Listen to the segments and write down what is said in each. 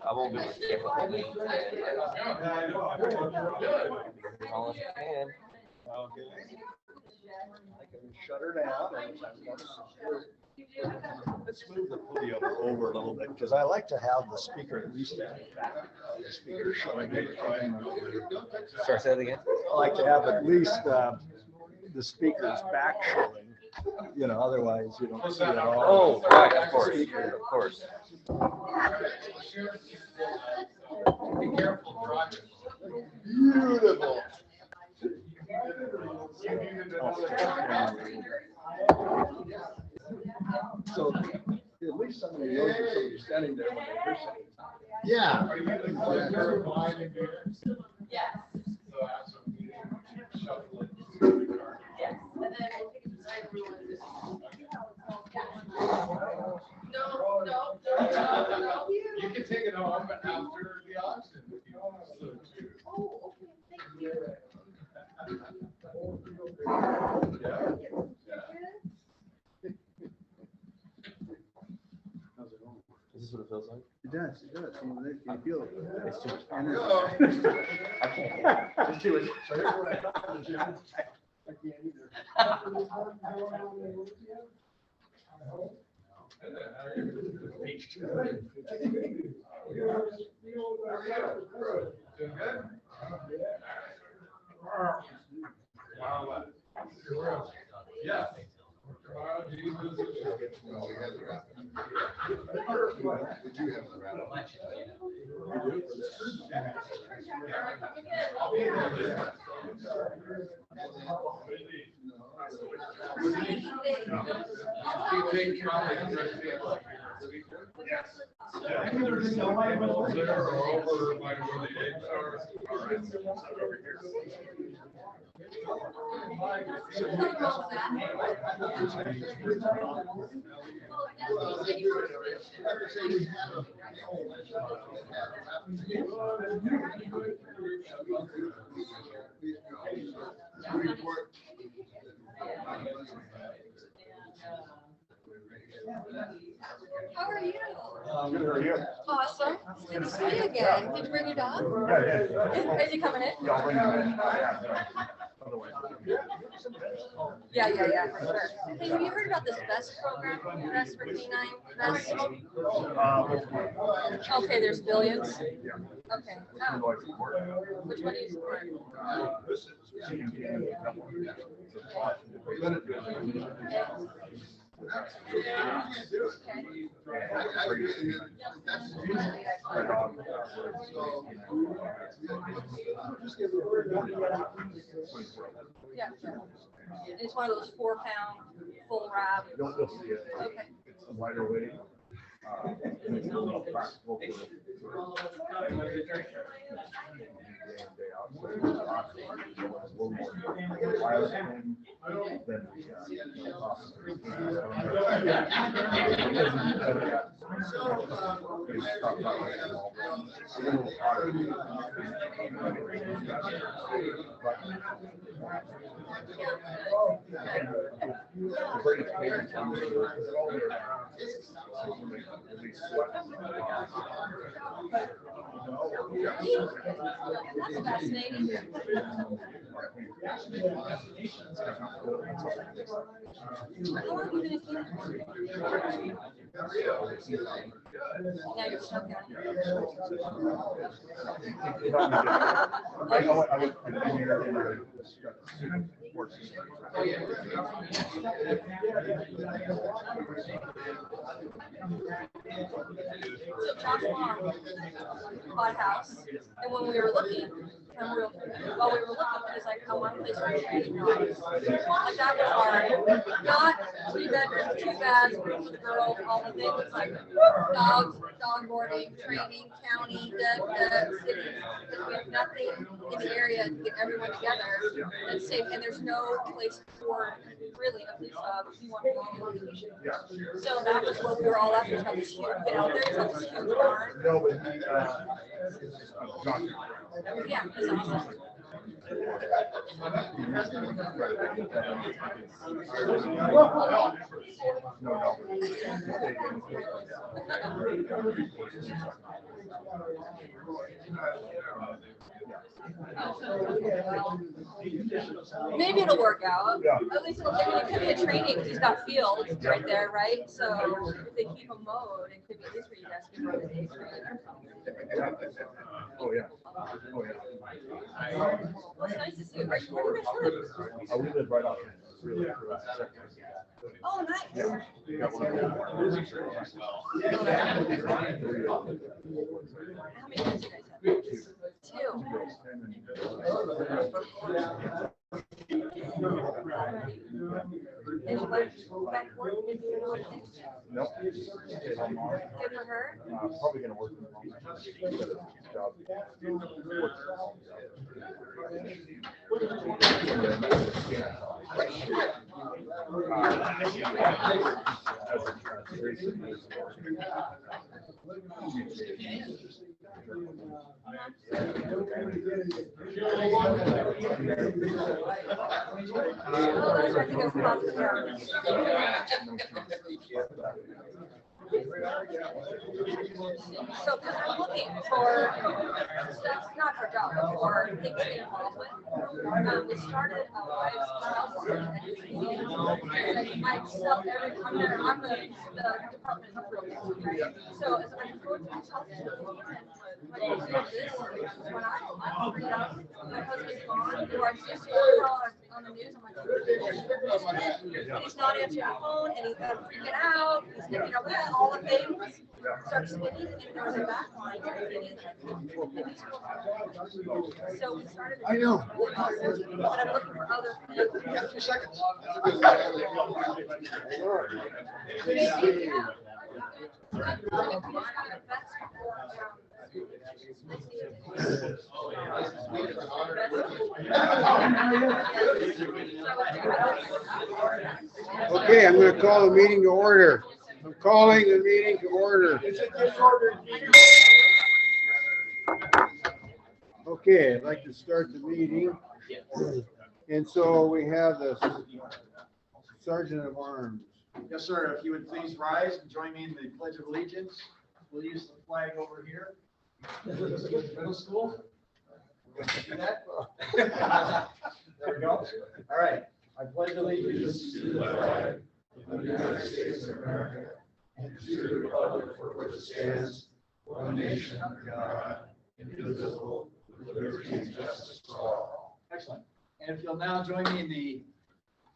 I won't be able to skip with me. All I can. I can shut her down. Let's move the podium over a little bit because I like to have the speaker at least the speaker showing. Sorry, say that again. I like to have at least the speaker's back showing. You know, otherwise you don't see it all. Oh, right, of course, of course. Be careful, Beautiful. So at least somebody knows that somebody's standing there when they're sitting. Yeah. Yes. Yes. And then we'll take it to No. You can take it home after the auction if you want to. Oh, okay, thank you. Is this what it feels like? It does. You feel it. It's too much. I can't. Just do it. I can't either. Yeah. How are you? Good, how are you? Awesome. Good to see you again. Did you bring your dog? Yeah. Is he coming in? Y'all bring them in. Otherwise. Yeah, for sure. Hey, have you heard about this VEST program? VEST for K9? VEST? Okay, there's billions. Okay. Oh. Which one do you support? Yeah, sure. It's one of those 4-pound full wrap. You'll see it. Okay. It's a lighter weight. That's fascinating. How long have you been a kid? Now you're stuck on it. So John's mom bought a house, and when we were looking, while we were looking, he's like, I want a place for training dogs. Like that was hard. Not 3 bedrooms, 2 baths, room with girls, all the things. It's like dogs, dog boarding, training, county, city. We have nothing. happening in the area to get everyone together and safe, and there's no place for really a police location. So that was what we were all after. Have this huge, get out there, have this huge barn. Yeah, it's awesome. Maybe it'll work out. At least it could be a training because he's got fields right there, right? So if they keep him mowed, it could be at least where you guys can run the day training or something. Oh, yeah. Oh, yeah. Well, it's nice to see you. Where do you guys live? We live right off. Oh, nice. How many kids do you guys have? Two. Any back work? Nope. Good for her. Probably gonna work from home. Job. So I'm looking for stuff, not for job, but for things to get involved with. We started a lifestyle and I sell every, I'm the department of real estate, right? So as I'm going to tell people, like, this, when I'm freaked out, my husband's gone, or I just saw on the news, I'm like, he's not answering the phone, and he's freaking out, he's, you know, all the things start spinning, and there's a back line. So we started. I know. But I'm looking for other things. Yeah, 2 seconds. Okay, I'm going to call the meeting to order. I'm calling the meeting to order. Okay, I'd like to start the meeting. And so we have the Sergeant of Arms. Yes, sir. If you would please rise and join me in the Pledge of Allegiance. We'll use the flag over here. Middle school. See that? There we go. All right. I pledge allegiance to the flag of the United States of America and to the republic for which it stands, one nation under God, indivisible, with liberty and justice for all. Excellent. And if you'll now join me in the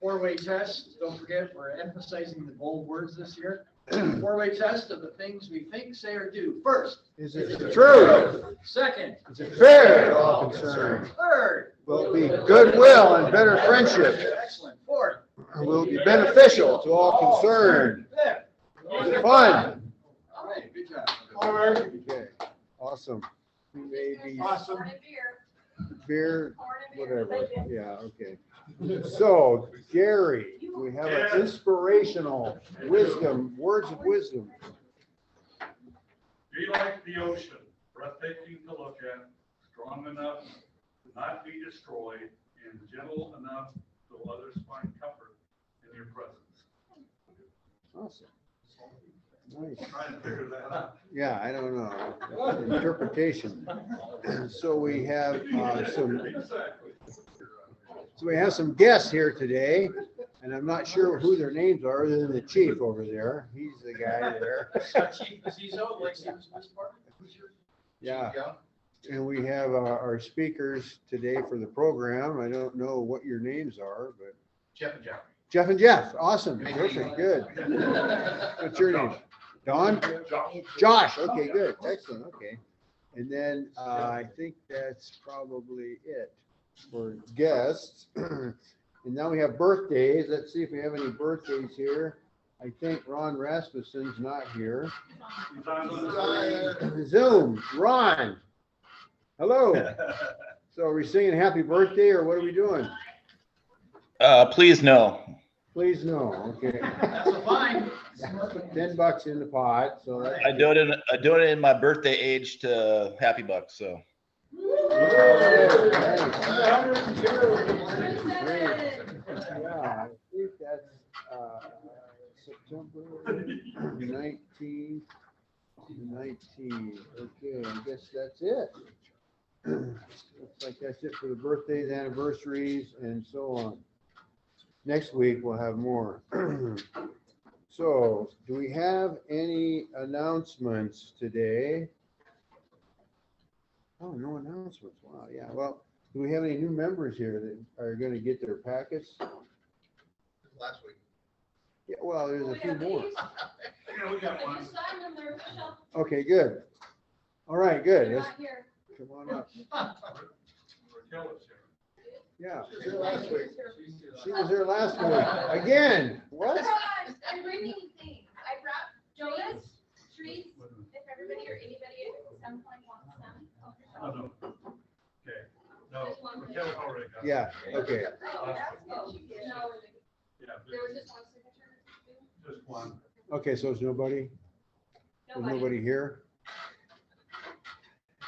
four-way test. Don't forget, we're emphasizing the bold words this year. Four-way test of the things we think, say, or do. First, Is it true? second, Is it fair to all concerned? third, Will be goodwill and better friendship. excellent, fourth, Will be beneficial to all concerned. fifth. Is it fun? All right, good job. Okay, awesome. You may be Awesome. beer, whatever. Yeah, okay. So, Gary, we have an inspirational wisdom, words of wisdom. Be like the ocean, breathtaking to look at, strong enough to not be destroyed, and gentle enough so others find comfort in your presence. Awesome. Nice. Trying to figure that out. Yeah, I don't know. Interpretation. So we have some guests here today, and I'm not sure who their names are other than the chief over there. He's the guy there. Chief Zizo, Lake Stevens Police Department. Yeah. And we have our speakers today for the program. I don't know what your names are, but Jeff and Jeff. Jeff and Jeff. Awesome. Perfect. Good. What's your name? Don? Josh. Okay, good. Excellent. Okay. And then I think that's probably it for guests. And now we have birthdays. Let's see if we have any birthdays here. I think Ron Rasmussen's not here. Zoom. Ron. Hello. So are we singing happy birthday or what are we doing? Please no. Please no, okay. That's a fine. $10 in the pot, so that's. I donated my birthday age to Happy Bucks, so. Yeah, I think that's, September 19th. Okay, I guess that's it. Looks like that's it for the birthdays, anniversaries, and so on. Next week, we'll have more. So, do we have any announcements today? Oh, no announcements. Wow, yeah. Well, do we have any new members here that are going to get their packets? Last week. Yeah, well, there's a few more. Yeah, we got one. If you sign them, they're official. Okay, good. All right, good. They're Let's not here. come on up. Raquel is here. Yeah, She was here last week. she was here last week. Again, what? I'm bringing things. I brought donuts, treats, if everybody or anybody at some point wants them. Oh, no. Okay. No, Raquel already got it. Yeah, okay. Oh, that's good. She did. No, Yeah, There was just one signature. just one. Okay, so there's nobody? There's nobody. nobody here?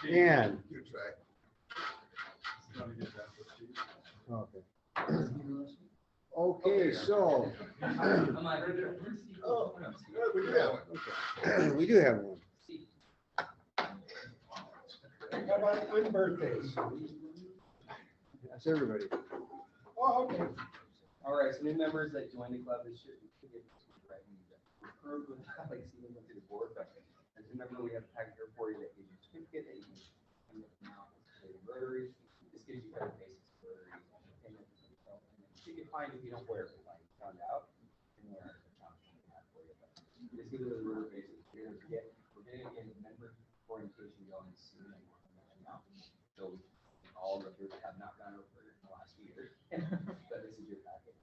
And, Good track. Gonna get that for Steve. okay. Okay, so. Oh, good, we do have one. Okay. We do have one. How about good birthdays? That's everybody. Oh, okay. All right, so new members that joined the club this year, we could get right approved with that, like Stephen went to the board, but as you remember, we have a packet here for you that gives you a certificate that you can come up now with the Rotary. This gives you kind of basics of Rotary and payments and stuff. And then you can find if you don't wear it, like you found out, and wear it. For you, but just give it a Rotary basics. We're gonna get member orientation going soon. Now, so all of you have not gone over it in the last year, but this is your packet.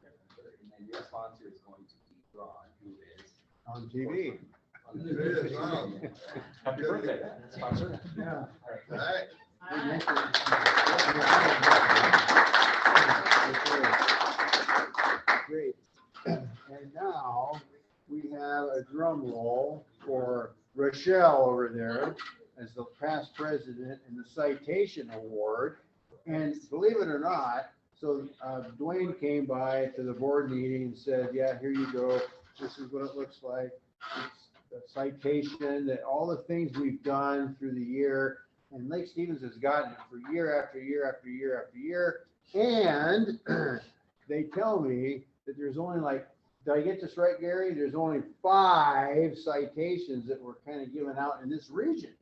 And then your sponsor is going to be Ron, who is On TV. It is, wow. Happy birthday, sponsor. Yeah. All right. Great. And now we have a drum roll for Rochelle over there as the past president in the citation award. And believe it or not, so Dwayne came by to the board meeting and said, yeah, here you go. This is what it looks like. It's a citation that all the things we've done through the year. And Lake Stevens has gotten it for year after year after year after year. And they tell me that there's only like, did I get this right, Gary? There's only 5 citations that were kind of given out in this region.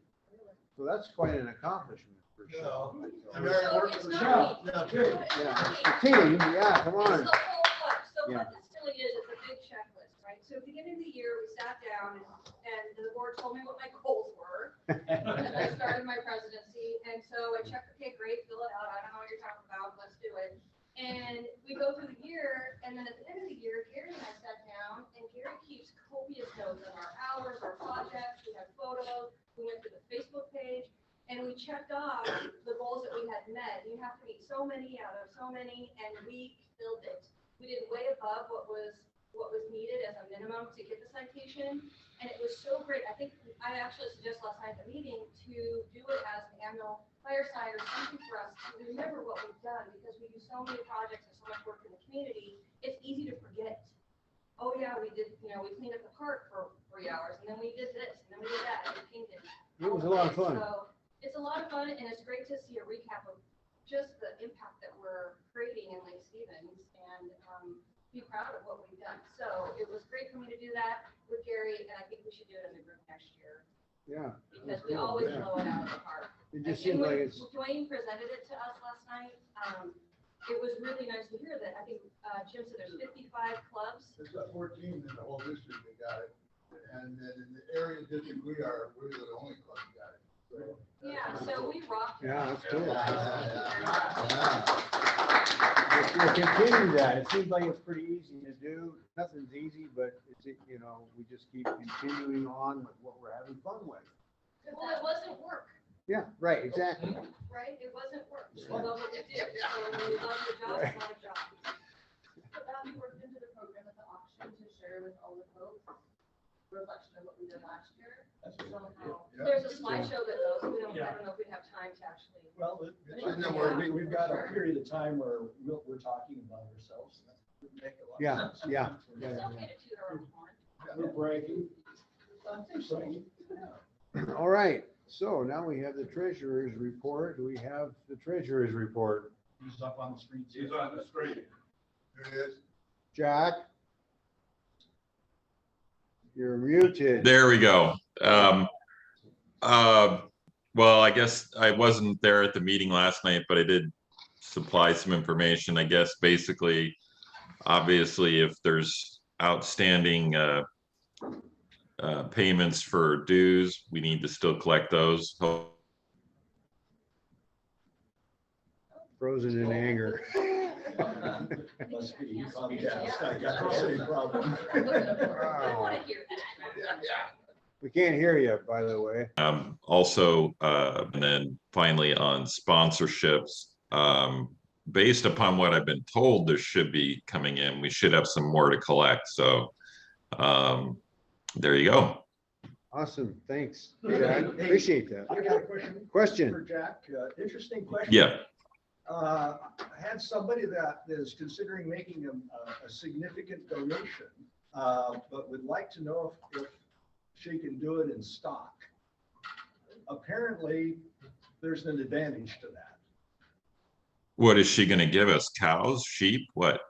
So that's quite an accomplishment for sure. Yeah, good. Yeah, the team, yeah, come on. So Yeah. what this really is, it's a big checklist, right? So at the beginning of the year, we sat down and the board told me what my goals were. I started my presidency, and so I checked, okay, great, fill it out, I don't know what you're talking about, let's do it. And we go through the year, and then at the end of the year, Gary and I sat down, and Gary keeps copious notes of our hours, our projects, we have photos, we went to the Facebook page, and we checked off the goals that we had met. You have to meet so many out of so many, and we filled it. We did way above what was needed as a minimum to get the citation, and it was so great. I think I actually suggested last night at the meeting to do it as an annual fireside or something for us to remember what we've done, because we do so many projects and so much work in the community. It's easy to forget. Oh yeah, we did, we cleaned up the park for 3 hours, and then we did this, and then we did that, and we painted. It was a lot of fun. So it's a lot of fun, and it's great to see a recap of just the impact that we're creating in Lake Stevens, and be proud of what we've done. So it was great for me to do that with Gary, and I think we should do it as a group next year, Yeah. because we always blow it out of the park. It just And seems when like it's, Dwayne presented it to us last night, it was really nice to hear that. I think Jim said there's 55 clubs. There's got 14 in the whole district that got it. And then in the area district we're the only club that got it. So, Yeah, so we rocked it. yeah, that's cool. Yeah. We'll continue that. It seems like it's pretty easy to do. Nothing's easy, but it's, we just keep continuing on with what we're having fun with. Well, it wasn't work. Yeah, right, exactly. Right? It wasn't work. We love what you do. So we love your job, it's not a job. But that we worked into the program at the auction to share with all the folks, reflection of what we did last year. Somehow. There's a slideshow that goes, we don't, I don't know if we'd have time to actually. Well, we've got a period of time where we're talking about ourselves. That would make a lot of Yeah, sense. yeah. It's okay to toot our own horn. We're bragging. I think so. All right, so now we have the treasurer's report. Do we have the treasurer's report? Who's up on the screen? He's on the screen. There it is. Jack? You're muted. There we go. Well, I guess I wasn't there at the meeting last night, but I did supply some information. I guess basically, obviously, if there's outstanding payments for dues, we need to still collect those. Frozen in anger. Must be Comcast. I got the same problem. I want to hear that. We can't hear you, by the way. Also, and then finally on sponsorships, based upon what I've been told, there should be coming in. We should have some more to collect. So there you go. Awesome, thanks, Jack. Appreciate that. I got a question. For Question? Jack, interesting question. Yeah. I had somebody that is considering making a significant donation, but would like to know if she can do it in stock. Apparently, there's an advantage to that. What is she going to give us? Cows, sheep, what?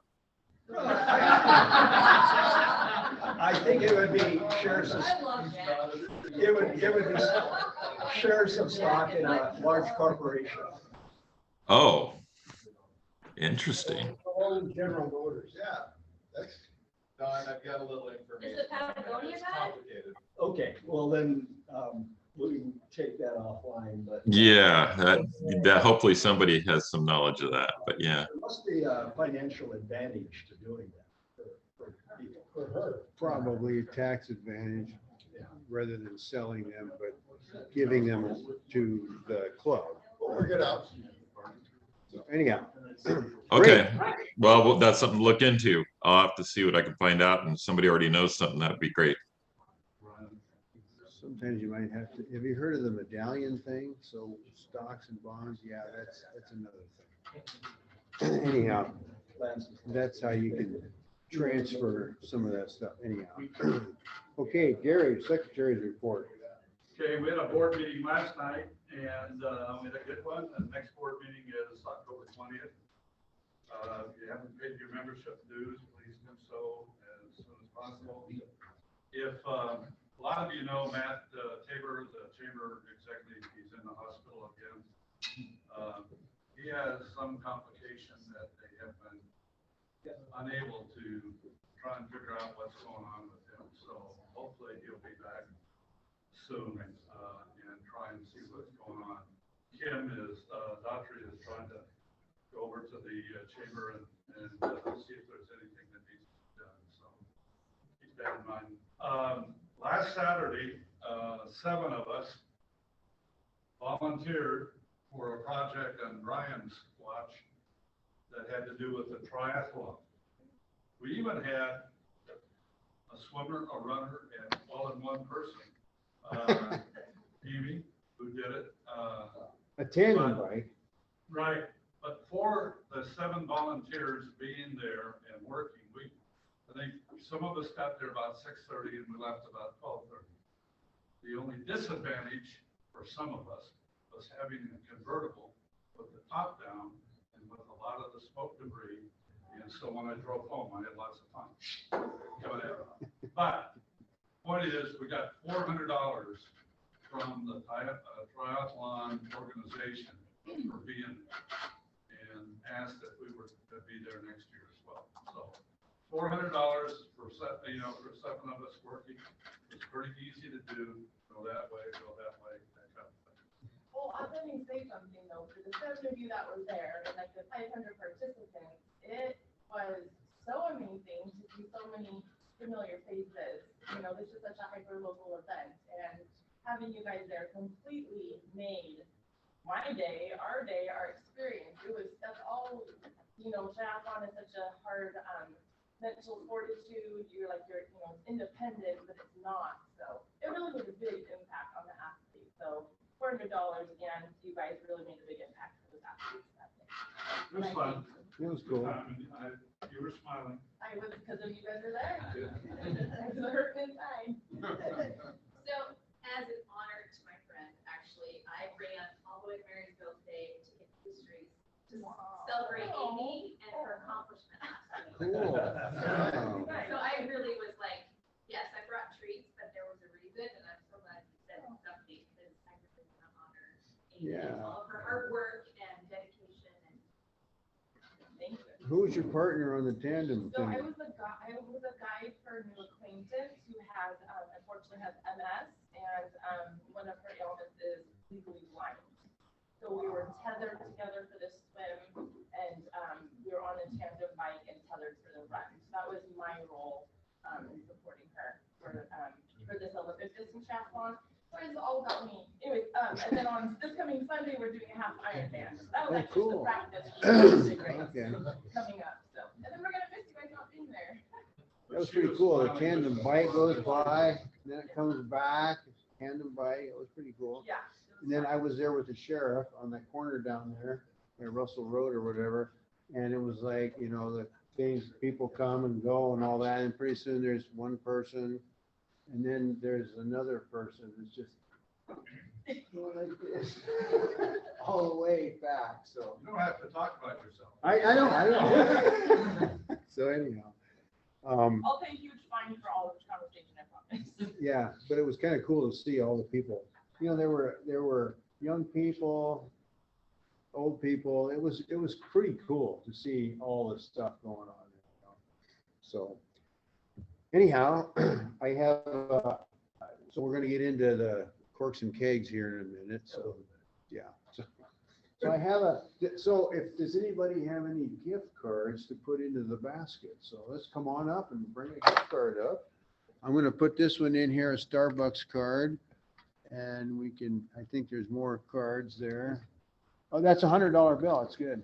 I think it would be shares of, I love that. it would be shares of stock in a large corporation. Oh, interesting. All the general voters. Yeah, that's, Don, I've got a little information. Is it Patagonia It's guy? complicated. Okay, well then, we can take that offline, but. Yeah, that hopefully somebody has some knowledge of that, but yeah. There must be a financial advantage to doing that for people. For her. Probably a tax advantage Yeah. rather than selling them, but giving them to the club. We'll work it out. So anyhow. Okay, well, that's something to look into. I'll have to see what I can find out, and somebody already knows something, that'd be great. Sometimes you might have to, have you heard of the medallion thing? So stocks and bonds, yeah, that's another thing. Anyhow, that's how you can transfer some of that stuff anyhow. Okay, Gary, secretary's report. Okay, we had a board meeting last night and we had a good one. The next board meeting is October 20th. If you haven't paid your membership dues, please do so as soon as possible. If a lot of you know Matt Tabor, the chamber executive, he's in the hospital again. He has some complication that they have been unable to try and figure out what's going on with him. So hopefully he'll be back soon and try and see what's going on. Kim is, Daughtry is trying to go over to the chamber and see if there's anything that needs to be done. So keep that in mind. Last Saturday, 7 of us volunteered for a project on Brian's watch that had to do with the triathlon. We even had a swimmer, a runner, and all in one person. Amy, who did it. A tandem bike. Right, but for the 7 volunteers being there and working, I think some of us got there about 6:30 and we left about 12:30. The only disadvantage for some of us was having a convertible with the top down and with a lot of the smoke debris. And so when I drove home, I had lots of fun coming out. But point is, we got $400 from the triathlon organization for being there and asked if we were to be there next year as well. So $400 for 7 of us working. It's pretty easy to do. Go that way, that kind of thing. Well, let me say something though, for the 7 of you that were there, and like the 500 participants, it was so amazing to see so many familiar faces. This is such a hyper local event, and having you guys there completely made our experience. That's all, triathlon is such a hard, mental fortitude. You're independent, but it's not. So it really made a big impact on the athlete. So $400, again, you guys really made a big impact for those athletes that day. It was fun. It was cool. You were smiling. I was, because of you guys are there. I was hurting inside. So, as an honor to my friend, actually, I ran all the way to Marysville today to get pastries to celebrate Amy and her accomplishment last week. Cool. Wow. So I really was like, yes, I brought treats, but there was a reason, and I'm so glad you said something, because I really want to honor Amy and Yeah. all of her hard work and dedication. And Thank you. Who was your partner on the tandem So I thing? was a guide for a new acquaintance who has, unfortunately has MS, and one of her ailments is legally blind. So we were tethered together for this swim, and we were on a tandem bike and tethered for the run. So that was my role in supporting her for this Olympic distance triathlon. So it's all about me. Anyways, and then on this coming Sunday, we're doing a half Ironman. So that was Oh, actually cool. the practice for the race Okay. coming up. So, and then we're gonna miss you guys not being there. That was pretty cool. The tandem bike goes by, then it comes back, tandem bike. It was pretty cool. Yeah. And then I was there with the sheriff on that corner down there, at Russell Road or whatever. And it was like, the things, people come and go and all that. And pretty soon there's one person. And then there's another person that's just going like this all the way back. So You don't have to talk about yourself. I know. So anyhow, I'll pay a huge fine for all of this conversation, I promise. yeah, but it was kind of cool to see all the people. There were young people, old people. It was pretty cool to see all this stuff going on. So anyhow, I have, so we're going to get into the corks and kegs here in a minute. So, yeah. So I have so does anybody have any gift cards to put into the basket? So let's come on up and bring a gift card up. I'm going to put this one in here, a Starbucks card. And we can, I think there's more cards there. Oh, that's $100 bill. It's good.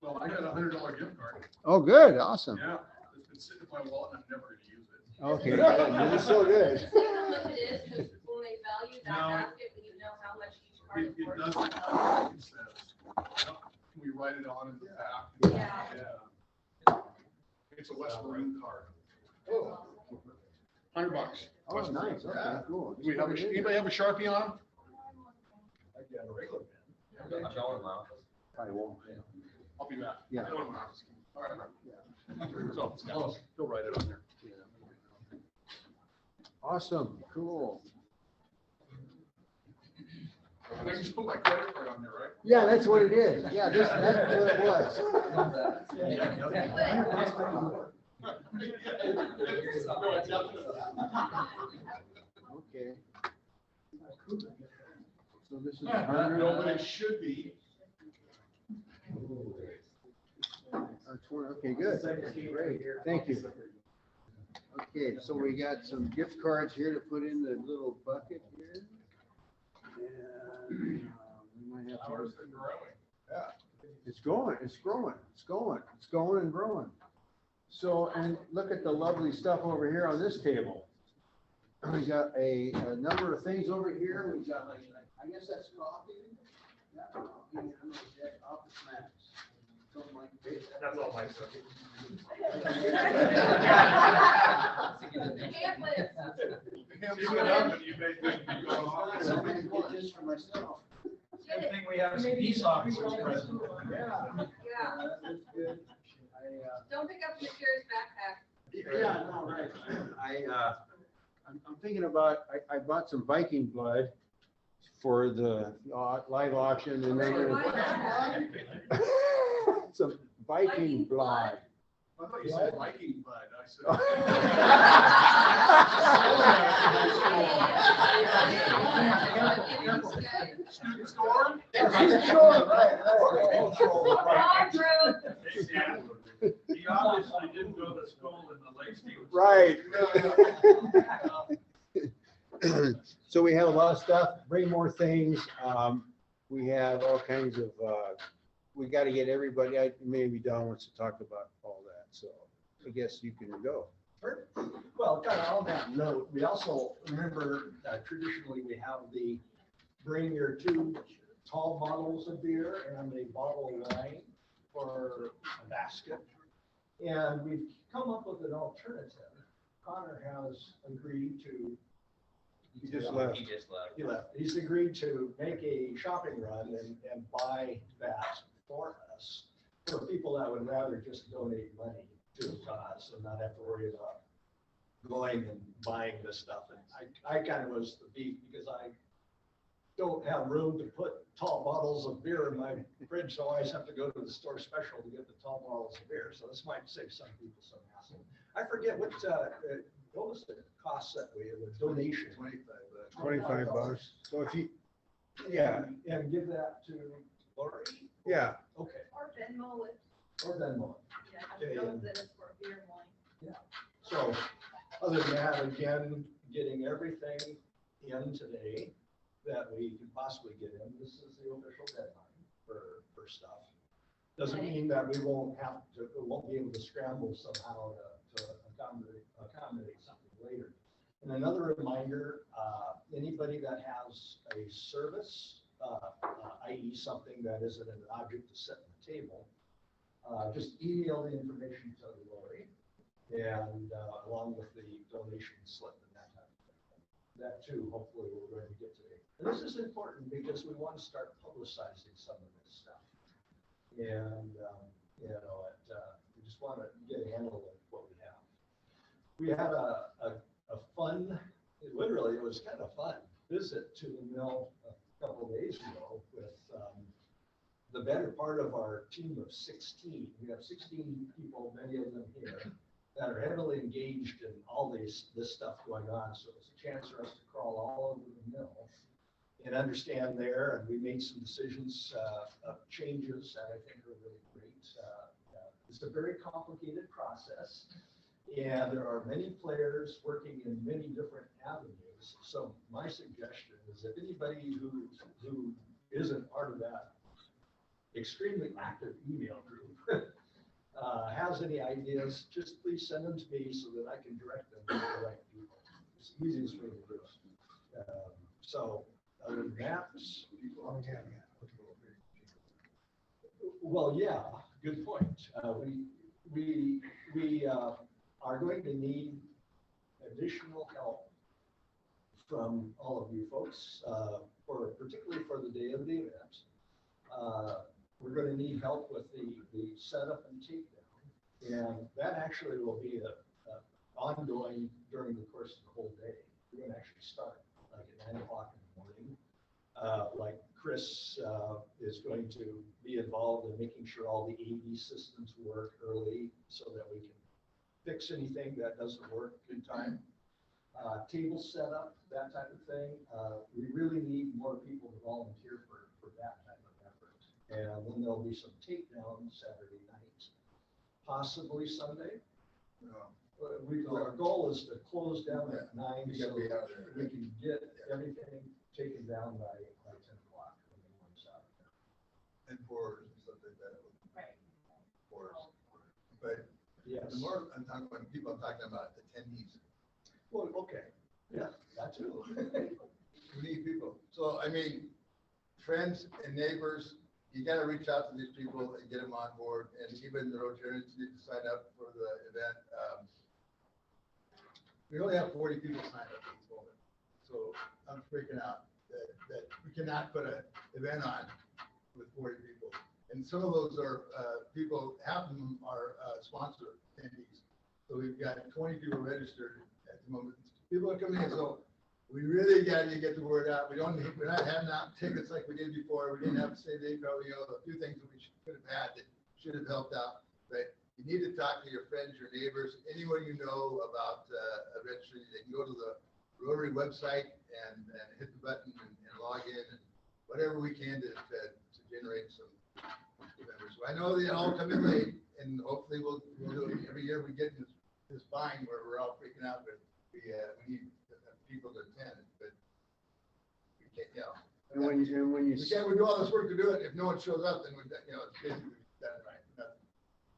Well, I got $100 gift card. Oh, good. Awesome. Yeah, it's been sitting in my wallet and I'm never gonna use it. Okay, good. It's so good. How much it is, because when they value that No. basket, we know how much each card is It worth. doesn't, it says, can we write it on in the back? Yeah. Yeah. It's a West Marine card. $100. Oh, nice. Okay, cool. Do we have anybody have a Sharpie on? I got a regular pen. Probably won't. I'll be back. Yeah. All right. So, he'll write it on there. Awesome. Cool. I just put my credit card on there, right? Yeah, that's what it is. Yeah, that's what it was. Okay. So this is No, 100. but it should be. Okay, good. Great. Thank you. Okay, so we got some gift cards here to put in the little bucket here. And we might have to. Hours are growing. It's going and growing. So, and look at the lovely stuff over here on this table. We got a number of things over here. We got like, I guess that's coffee. Yeah, coffee, I don't know, Jack, office snacks. Something like this. That's all my stuff. You went up and you made things go on. I'm gonna get this for myself. Good thing we have some peace officers present. Yeah. Yeah, That's good. don't pick up the sheriff's backpack. Yeah, no, right. I'm thinking about, I bought some Viking blood for the live auction and then some Viking blood. I thought you said Viking bud. I said. Student store? He obviously didn't go to school in the late Stevens. Right. So we have a lot of stuff, bring more things. we have all kinds of, we got to get everybody, maybe Don wants to talk about all that, so I guess you can go. Well, kind of on that note, we also remember traditionally we have the bring your 2 tall bottles of beer and a bottle of wine for a basket. And we've come up with an alternative. Connor has agreed to. He just left. He left. He's agreed to make a shopping run and buy that for us, for people that would rather just donate money to us and not have to worry about going and buying this stuff. And I kind of was the beef because I don't have room to put tall bottles of beer in my fridge, so I always have to go to the store special to get the tall bottles of beer. So this might save some people some hassle. I forget what was the cost that we, the donation? $25. So if you, yeah, And give that to Lori? yeah. Okay. Or Venmo it, Or Venmo. yeah, Okay, knows and- that it's for beer and wine. So, other than that, again, getting everything in today that we can possibly get in, this is the official deadline for stuff. Doesn't mean that we won't be able to scramble somehow to accommodate something later. And another reminder, anybody that has a service, i.e. something that isn't an object to set on the table, just email the information to Lori and along with the donation slip and that type of thing. That too, hopefully we're going to get today. And this is important because we want to start publicizing some of this stuff. And, we just want to get a handle of what we have. We had a fun, literally, it was kind of fun visit to the mill a couple of days ago with the better part of our team of 16. We have 16 people, many of them here, that are heavily engaged in all this stuff going on. So it's a chance for us to crawl all over the mill and understand there. And we made some decisions of changes that I think are really great. It's a very complicated process. And there are many players working in many different avenues. So my suggestion is if anybody who isn't part of that extremely active email group has any ideas, just please send them to me so that I can direct them to the right people. It's the easiest way to do it. So other than that, well, yeah, good point. We are going to need additional help from all of you folks, particularly for the day of the event. We're going to need help with the setup and takedown, and that actually will be ongoing during the course of the whole day. We're going to actually start like at 9 o'clock in the morning. Like Chris is going to be involved in making sure all the AV systems work early so that we can fix anything that doesn't work in time. Table setup, that type of thing. We really need more people to volunteer for that type of effort. And then there'll be some takedown Saturday night, possibly Sunday. Our goal is to close down at 9 so we can get everything taken down by 10 o'clock. And for something that. Right. But Yes. the more I'm talking about, people I'm talking about attendees, Well, okay. Yeah, that too. we need people. So, I mean, friends and neighbors, you gotta reach out to these people and get them on board, and even the Rotarians need to sign up for the event. We only have 40 people signed up at this moment, so I'm freaking out that we cannot put an event on with 40 people. And some of those are people, half of them are sponsor attendees. So we've got 20 people registered at the moment. People are coming in, so we really got to get the word out. We're not handing out tickets like we did before. We didn't have to say they probably a few things that we could have had that should have helped out. But you need to talk to your friends, your neighbors, anyone you know about registering. They can go to the Rotary website and hit the button and log in and whatever we can to generate some members. So I know they all come in late, and hopefully we'll do it every year. We get this bind where we're all freaking out, but we need people to attend, but we can't, And when you, We do all this work to do it. If no one shows up, then we, it's basically done right. Nothing.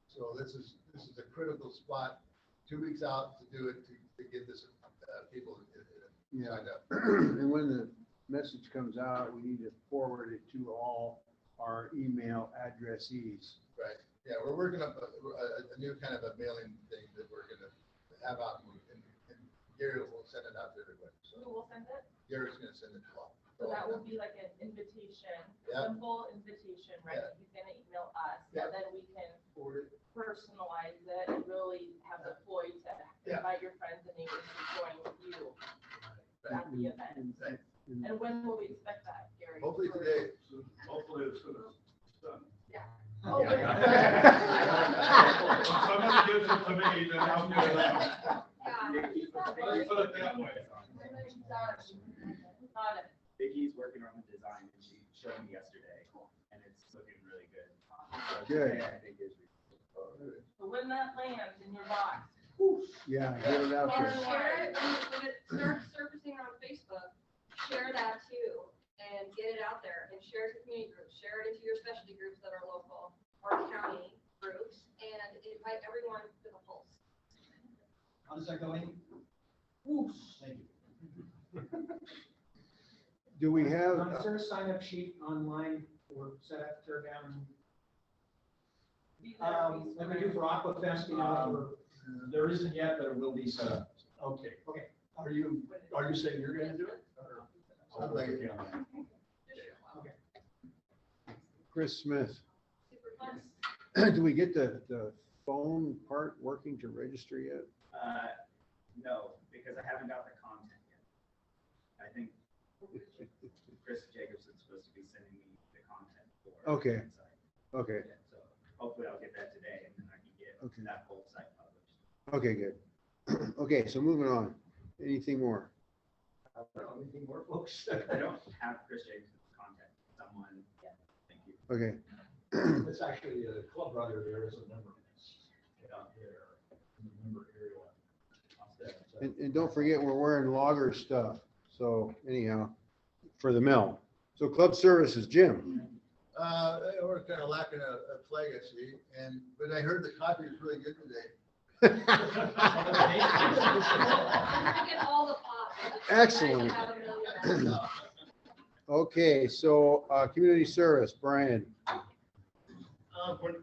So this is a critical spot, 2 weeks out to do it, to get this, people yeah, signed up. and when the message comes out, we need to forward it to all our email addressees. Right. Yeah, we're working up a new kind of a mailing thing that we're gonna have out, and Gary will send it out to everybody. Who So will send it? Gary's gonna send it to all. So that will be like an invitation, Yeah. simple invitation, right? Yeah. He's gonna email us, Yeah. and then we can Forward it. personalize it and really have the ploy to Yeah. invite your friends and neighbors to join you at the event. Right. And when will we expect that, Gary? Hopefully today. Hopefully as soon as it's done. Oh, wait. If somebody gives it to me, then I'll give it out. Let's put it that way. Got it. Vicky's working on the design and she showed me yesterday and it's looking really good. So Good. today I think is. So when that lands in your box, Yeah, get it out Or there. share it, when it starts surfacing on Facebook, share that too, and get it out there, and share it to community groups, share it into your specialty groups that are local, or county groups, and invite everyone to the pulse. How does that go, Amy? Thank you. Do we have, Is there a sign up sheet online or set up, tear down? Like we do for Aquafest, there isn't yet, but it will be set up. Okay. Okay. Are you saying you're gonna do it? Or- Sounds like it. Okay. Chris Smith, Super fun. do we get the phone part working to register yet? No, because I haven't got the content yet. I think Chris Jacobson's supposed to be sending me the content for. the Okay. website. Okay, Yeah, so hopefully I'll get that today and then I can get Okay. that whole site published. okay, good. Okay, so moving on. Anything more? Anything more, folks? I don't have Chris Jacobson's contact, someone, thank you. Okay, It's actually a club brother, there is a member out there in the member area. and don't forget, we're wearing logger stuff. So anyhow, for the mill. So club services, Jim. We're kind of lacking a flag, I see, but I heard the coffee is really good today. I'm drinking all the pop. Excellent. I have a million. Okay, so, community service, Brian. We're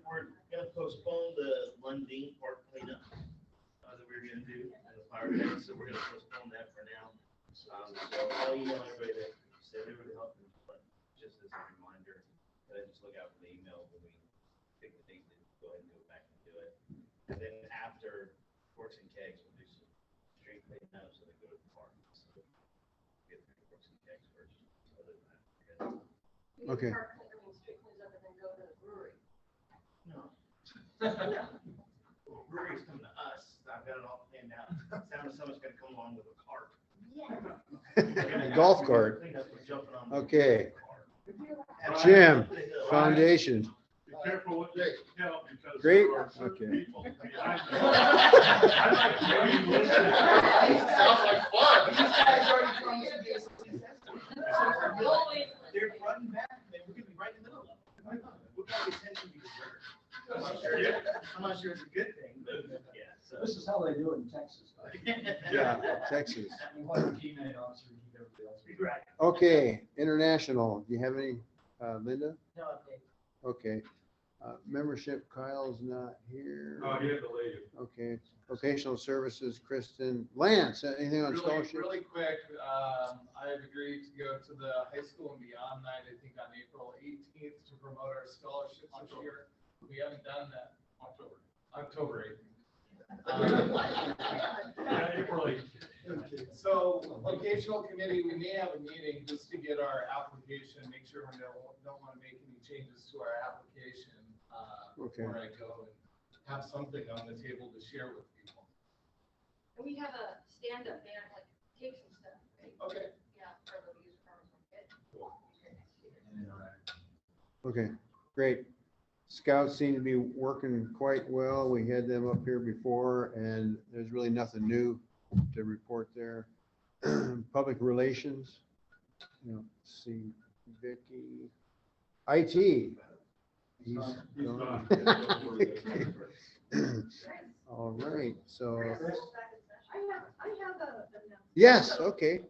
gonna postpone the Lundin Park cleanup, that we were gonna do, and the fire day, so we're gonna postpone that for now. So I'll email everybody that said they would help, but just as a reminder, just look out for the email when we pick the date to go ahead and go back and do it. And then after Forks and Kegs, we'll do some street cleanup, so they go to the park. So get through Forks and Kegs first, other than that. we're good. Okay. Street cleans up and then go to the brewery. No. Well, brewery's coming to us. I've got it all planned out. Sound of Summit's gonna come along with a cart. Golf cart. Clean up, we're jumping on the Okay. cart. Jim, Up the hill. Foundation. Be careful what you tell, because. Great. there are certain Okay. people behind you. I like to hear you listen. Sounds like fun. always. They're running back, and we're gonna be right in the middle of it. We're gonna be attention to deserve. I'm not sure it's a good thing, but yeah, so. This is how they do it in Texas. Yeah, Texas. We want a K9 officer to keep everybody else. Right. Okay, international. Do you have any, Linda? No update. Okay. Membership, Kyle's not here. Oh, he had to leave. Okay. Vocational services, Kristen. Lance, anything on Really, scholarship? really quick, I've agreed to go to the high school and beyond night, I think on April 18th to promote our scholarships this year. We haven't done that. October 18th. Yeah, April 8th. So vocational committee, we may have a meeting just to get our application, make sure we don't want to make any changes to our application Okay. before I go and have something on the table to share with people. And we have a stand-up band, like tapes and stuff, right? Okay. Yeah, for the user farmers market. Okay, great. Scouts seem to be working quite well. We had them up here before and there's really nothing new to report there. Public relations, let's see, Vicky, IT. He's He's gone. gone. All right, so, I have a. yes, okay.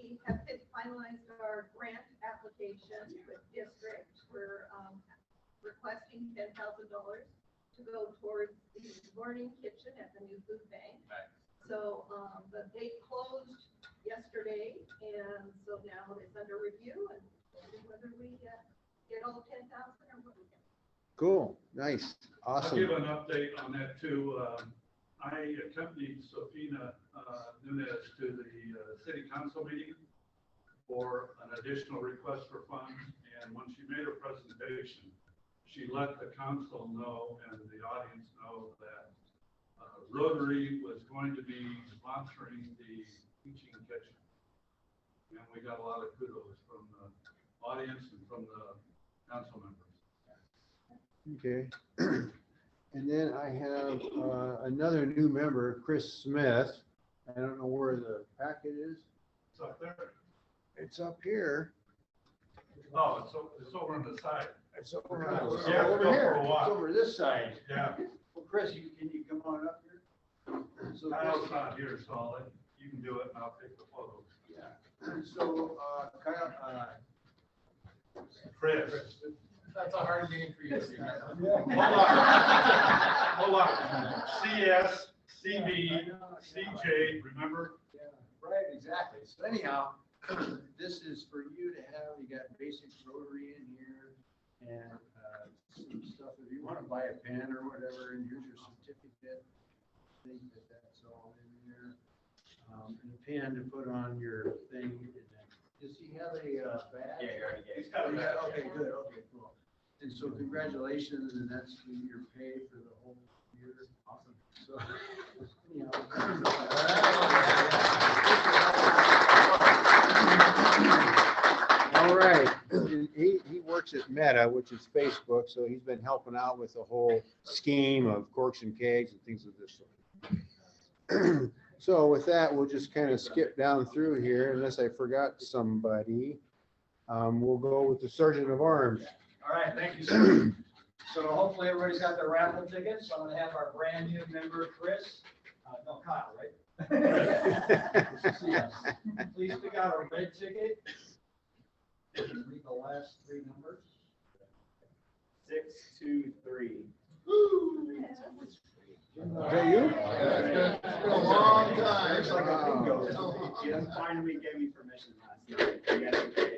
We have finalized our grant application with district. We're, requesting $10,000 to go towards the learning kitchen at the new food bank. So, the date closed yesterday, and so now it's under review, and we'll see whether we, get all 10,000 or what we get. Cool, nice, I'll awesome. give an update on that too. I accompanied Sofina Nunez to the city council meeting for an additional request for funds. And when she made her presentation, she let the council know and the audience know that Rotary was going to be sponsoring the teaching kitchen. And we got a lot of kudos from the audience and from the council members. Okay. And then I have another new member, Chris Smith. I don't know where the packet is. It's up there. It's up here. Oh, it's over on the side. It's over, Yeah, over go here. for a walk. It's over this side. Yeah. Well, Chris, can you come on up here? So Kyle's not here, so you can do it and I'll take the photos. yeah. So Kyle, Chris. That's a hard name for you to remember. Hold on. CS, CB, CJ, remember? yeah, right, exactly. So anyhow, this is for you to have. You got basic Rotary in here and some stuff. If you want to buy a pen or whatever, and here's your certificate. I think that's all in here. And a pen to put on your thing. Does he have a badge? Yeah, you already gave. He's got a badge. Okay, good. Okay, cool. And so congratulations, and that's your pay for the whole year. Awesome. So, all right. He works at Meta, which is Facebook, so he's been helping out with the whole scheme of corks and kegs and things of this sort. So with that, we'll just kind of skip down through here unless I forgot somebody. We'll go with the Sergeant of Arms. All right, thank you, sir. So hopefully everybody's got their raffle tickets. I'm gonna have our brand new member, Chris, no, Kyle, right? Please pick out a red ticket. Read the last three numbers. 623. Is that you? It's been a long time. Looks like a bingo. Jim finally gave me permission last night. I got to pay.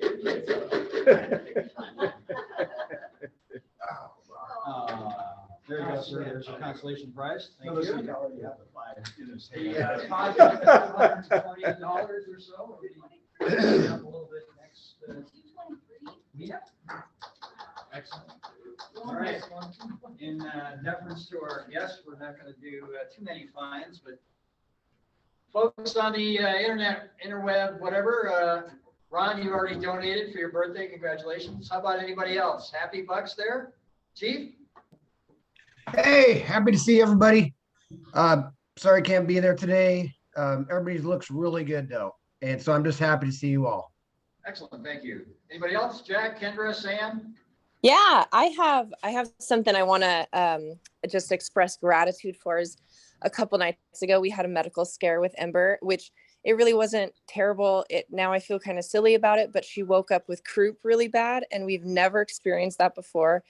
There you go, sir. There's your consolation prize. Thank Notice you. you already have the five in his The hand. deposit is $228 or so. We'll be up a little bit next. 223. Yeah. Excellent. All right. In deference to our guests, we're not going to do too many fines, but folks on the internet, interweb, whatever. Ron, you already donated for your birthday. Congratulations. How about anybody else? Happy bucks there, Chief? Hey, happy to see everybody. Sorry I can't be there today. Everybody looks really good though. And so I'm just happy to see you all. Excellent. Thank you. Anybody else? Jack, Kendra, Sam? Yeah, I have something I want to just express gratitude for. Is a couple nights ago we had a medical scare with Ember, which it really wasn't terrible. Now I feel kind of silly about it, but she woke up with croup really bad, and we've never experienced that before.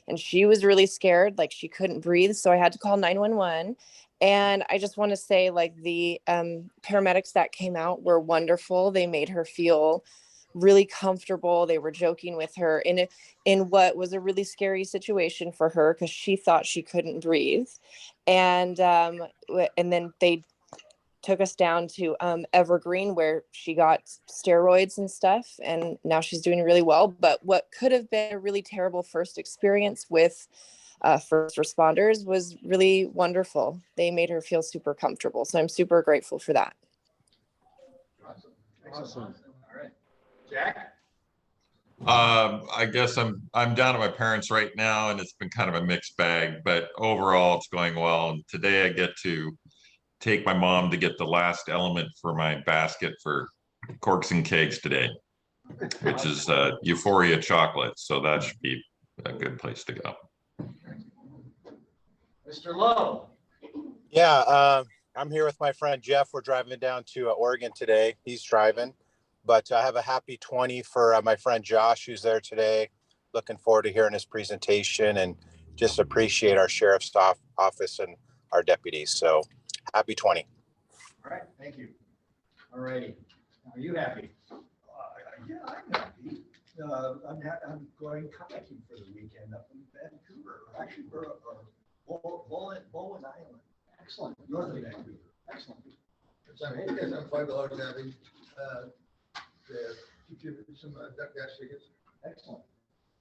And she was really scared, like she couldn't breathe, so I had to call 911. And I just want to say, like, the paramedics that came out were wonderful. They made her feel really comfortable. They were joking with her in what was a really scary situation for her because she thought she couldn't breathe. And then they took us down to Evergreen, where she got steroids and stuff, and now she's doing really well. But what could have been a really terrible first experience with first responders was really wonderful. They made her feel super comfortable, so I'm super grateful for that. Awesome. All right. Jack? I guess I'm down at my parents' right now, and it's been kind of a mixed bag, but overall it's going well. And today I get to take my mom to get the last element for my basket for corks and kegs today. which is Euphoria chocolate. So that should be a good place to go. Mr. Lowe. Yeah, I'm here with my friend Jeff. We're driving down to Oregon today. He's driving, but I have a happy 20 for my friend Josh, who's there today. Looking forward to hearing his presentation and just appreciate our sheriff's office and our deputies. So happy 20. All right, thank you. All righty. Are you happy? Yeah, I'm happy. I'm going kayaking for the weekend up in Vancouver, or actually, Bowen Island. Excellent. North of Vancouver. Excellent. I'm $5 happy. Keep you some duck gas tickets. Excellent.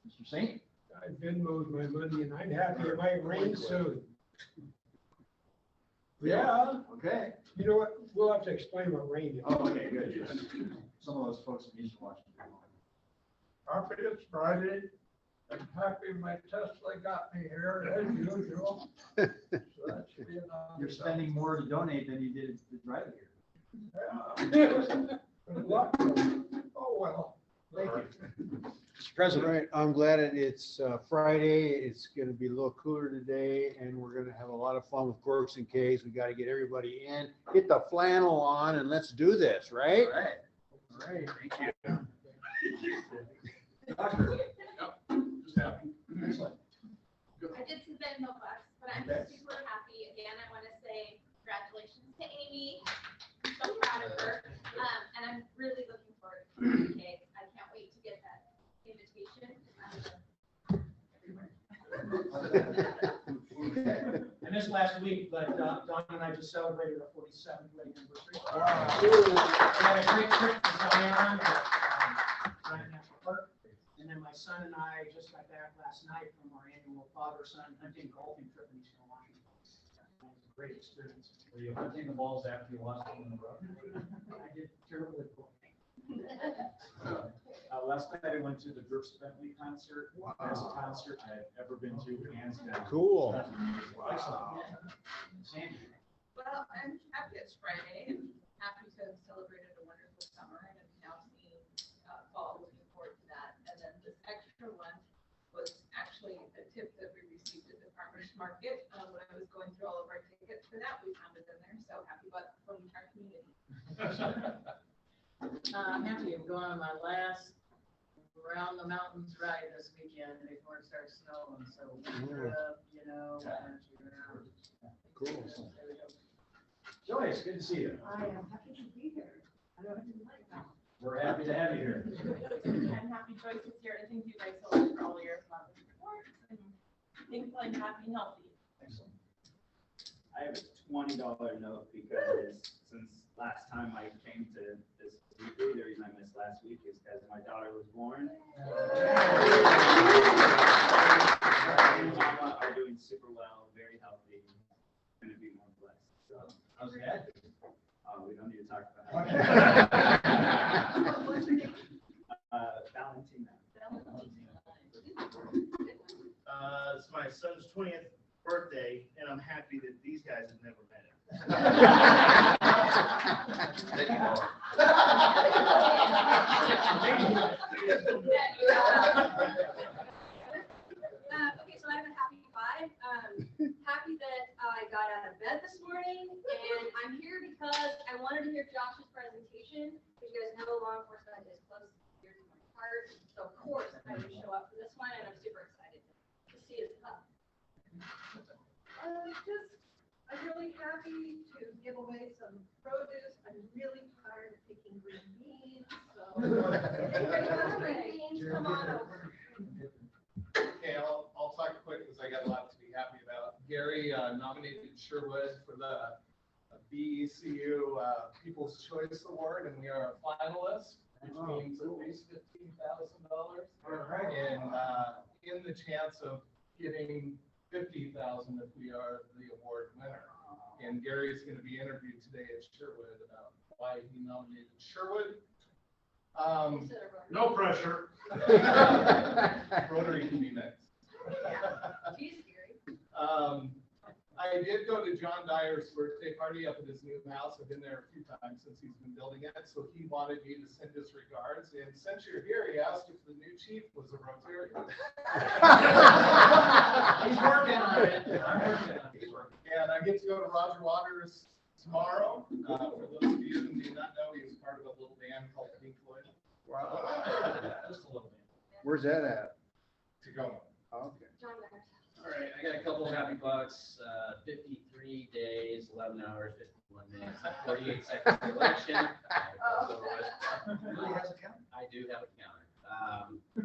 Mr. Saint? I've been moved my money and I'm happy it might rain soon. Yeah. Okay. You know what? We'll have to explain what rain is. Oh, okay, good. Some of those folks need to watch. Happy it's Friday. I'm happy my Tesla got me here as usual. So that should be enough. You're spending more to donate than you did to drive here. Yeah. Good luck. Oh, well. Thank you. Mr. President. Right, I'm glad it's Friday. It's going to be a little cooler today, and we're going to have a lot of fun with Gorks and K's. We got to get everybody in, get the flannel on, and let's do this, right? All right. All right. Thank you. Excellent. I did submit no bucks, but I'm super happy. Again, I want to say congratulations to Amy. I'm so proud of her. And I'm really looking forward to the cake. I can't wait to get that invitation. And this last week, but Don and I just celebrated our 47th wedding anniversary. Wow. We had a great trip to Zion, Zion National Park. And then my son and I just got back last night from our annual father-son hunting golfing trip in Eastern Washington. It was a great experience. Were you hunting the balls after you lost them in the road? I did terribly golfing. Last night I went to the Brooks Bentley concert. Best concert I've ever been to, hands down. Cool. Excellent. Well, I'm happy it's Friday and happy to have celebrated a wonderful summer and I'm now seeing fall, looking forward to that. And then this extra one was actually a tip that we received at the farmer's market. When I was going through all of our tickets for that, we found it in there. So happy about from our community. I'm happy I'm going on my last around the mountains ride this weekend before it starts snowing. So we're up, you know. Cool. Joyce, good to see you. I am happy to be here. I don't have to like that. We're happy to have you here. I'm happy Joyce is here. I thank you guys so much for all your love and support. And thankful I'm happy and healthy. Excellent. I have a $20 note because since last time I came to this weekly, the reason I missed last week is because my daughter was born. Mama are doing super well, very healthy, going to be more blessed. So how's that? We don't need to talk about Valentina. It's my son's 20th birthday, and I'm happy that these guys have never met him. Okay, so I have a happy five. Happy that I got out of bed this morning, and I'm here because I wanted to hear Josh's presentation. Because you guys know law enforcement is close here to my heart, so of course I would show up for this one, and I'm super excited to see his pup. I'm really happy to give away some produce. I'm really tired of picking green beans, so. Green beans, come on over. Okay, I'll talk quick because I got a lot to be happy about. Gary nominated Sherwood for the BECU People's Choice Award, and we are a finalist, which means at least $15,000. In the chance of getting $50,000 if we are the award winner. And Gary's going to be interviewed today at Sherwood about why he nominated Sherwood. No pressure. Rotary can be next. He's scary. I I did go to John Dyer's birthday party up at his new house. I've been there a few times since he's been building it. So he wanted me to send his regards. And since you're here, he asked if the new chief was a Rotarian. He's working on it. I'm working on it. And I get to go to Roger Waters tomorrow. For those of you who do not know, he was part of a little band called Pink Floyd. Wow. Just a little bit. Where's that at? Tacoma. Oh, okay. All right, I got a couple of happy bucks, 53 days, 11 hours, 51 minutes, 48 seconds to election. Really has a count? I do have a counter.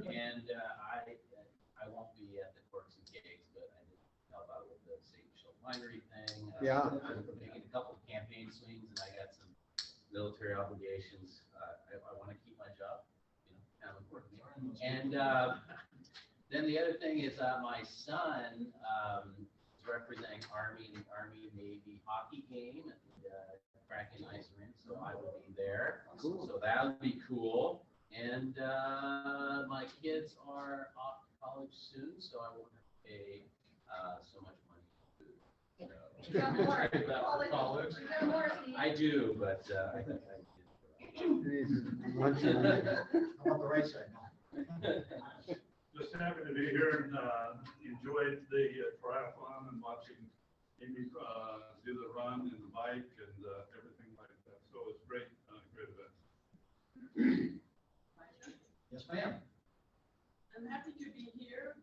And I won't be at the Corks and Cakes, but I did help out with the St. Michelle Winery thing. Yeah. I'm making a couple of campaign swings, and I got some military obligations. I want to keep my job, you know, kind of important. And then the other thing is my son is representing Army Navy hockey game at the Kraken Ice Rink, so I will be there. Cool. So that'll be cool. And my kids are off to college soon, so I won't have to pay so much money for food. So, You got more. excited about the college. You got more, Steve. I do, but I think I Lunch and- I'm on the right side now. Just happy to be here and enjoyed the triathlon and watching Amy do the run and the bike and everything like that. So it was great, great event. Yes, ma'am. I'm happy to be here.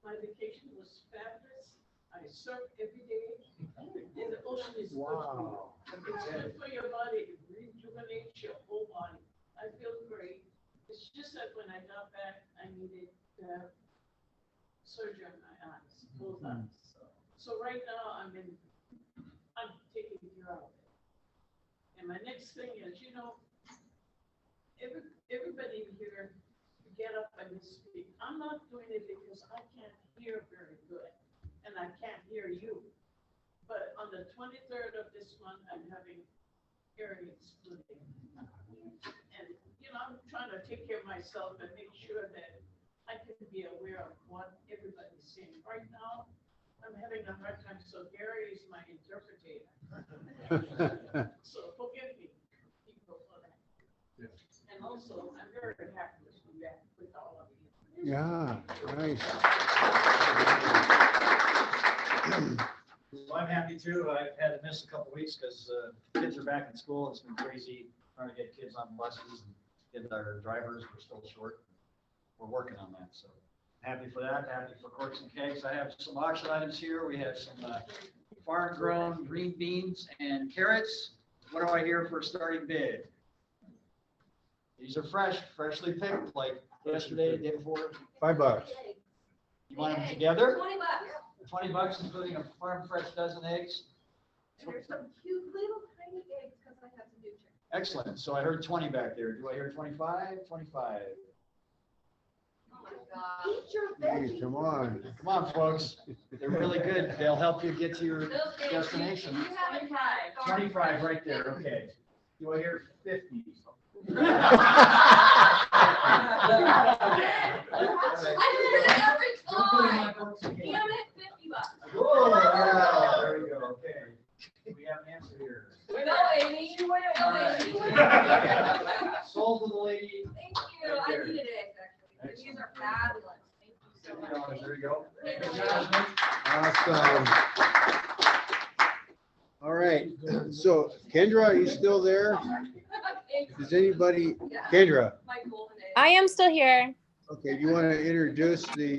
My vacation was fabulous. I surf every day. And the ocean is good for you. Wow. It's good for your body. It rejuvenates your whole body. I feel great. It's just that when I got back, I needed surgery on my eyes, both eyes. So right now I'm taking care of it. And my next thing is, you know, everybody here get up and speak. I'm not doing it because I can't hear very good, and I can't hear you. But on the 23rd of this month, I'm having hearing splitting. And, you know, I'm trying to take care of myself and make sure that I can be aware of what everybody's saying. Right now, I'm having a hard time, so Gary is my interpreter. So forgive me, people, for that. And also, I'm very happy to be back with all of you. Yeah, nice. So I'm happy too. I've had to miss a couple weeks because kids are back in school. It's been crazy trying to get kids on buses and get our drivers. We're still short. We're working on that. So happy for that. Happy for Corks and Cakes. I have some auction items here. We have some farm grown green beans and carrots. What do I hear for starting bid? These are freshly picked, like yesterday, the day before. $5. You want them together? 20 bucks. 20 bucks, including a farm fresh dozen eggs. And there's some cute little tiny eggs because I have some new chickens. Excellent. So I heard 20 back there. Do I hear 25? 25. Oh my God. Eat your veggies. Hey, come on. Come on, folks. They're really good. They'll help you get to your Those eggs, destination. you haven't tried. 25 right there. Okay. Do I hear 50? I hear it every time. Damn it, 50 bucks. Whoa, there you go. Okay. We have an answer here. No, Amy. Go, Amy. Sold to the lady. Thank you. I needed eggs, actually. These are fabulous. Thank you so much. There you go. Awesome. All right, so Kendra, are you still there? Does anybody, Kendra, I am still here. okay, do you want to introduce the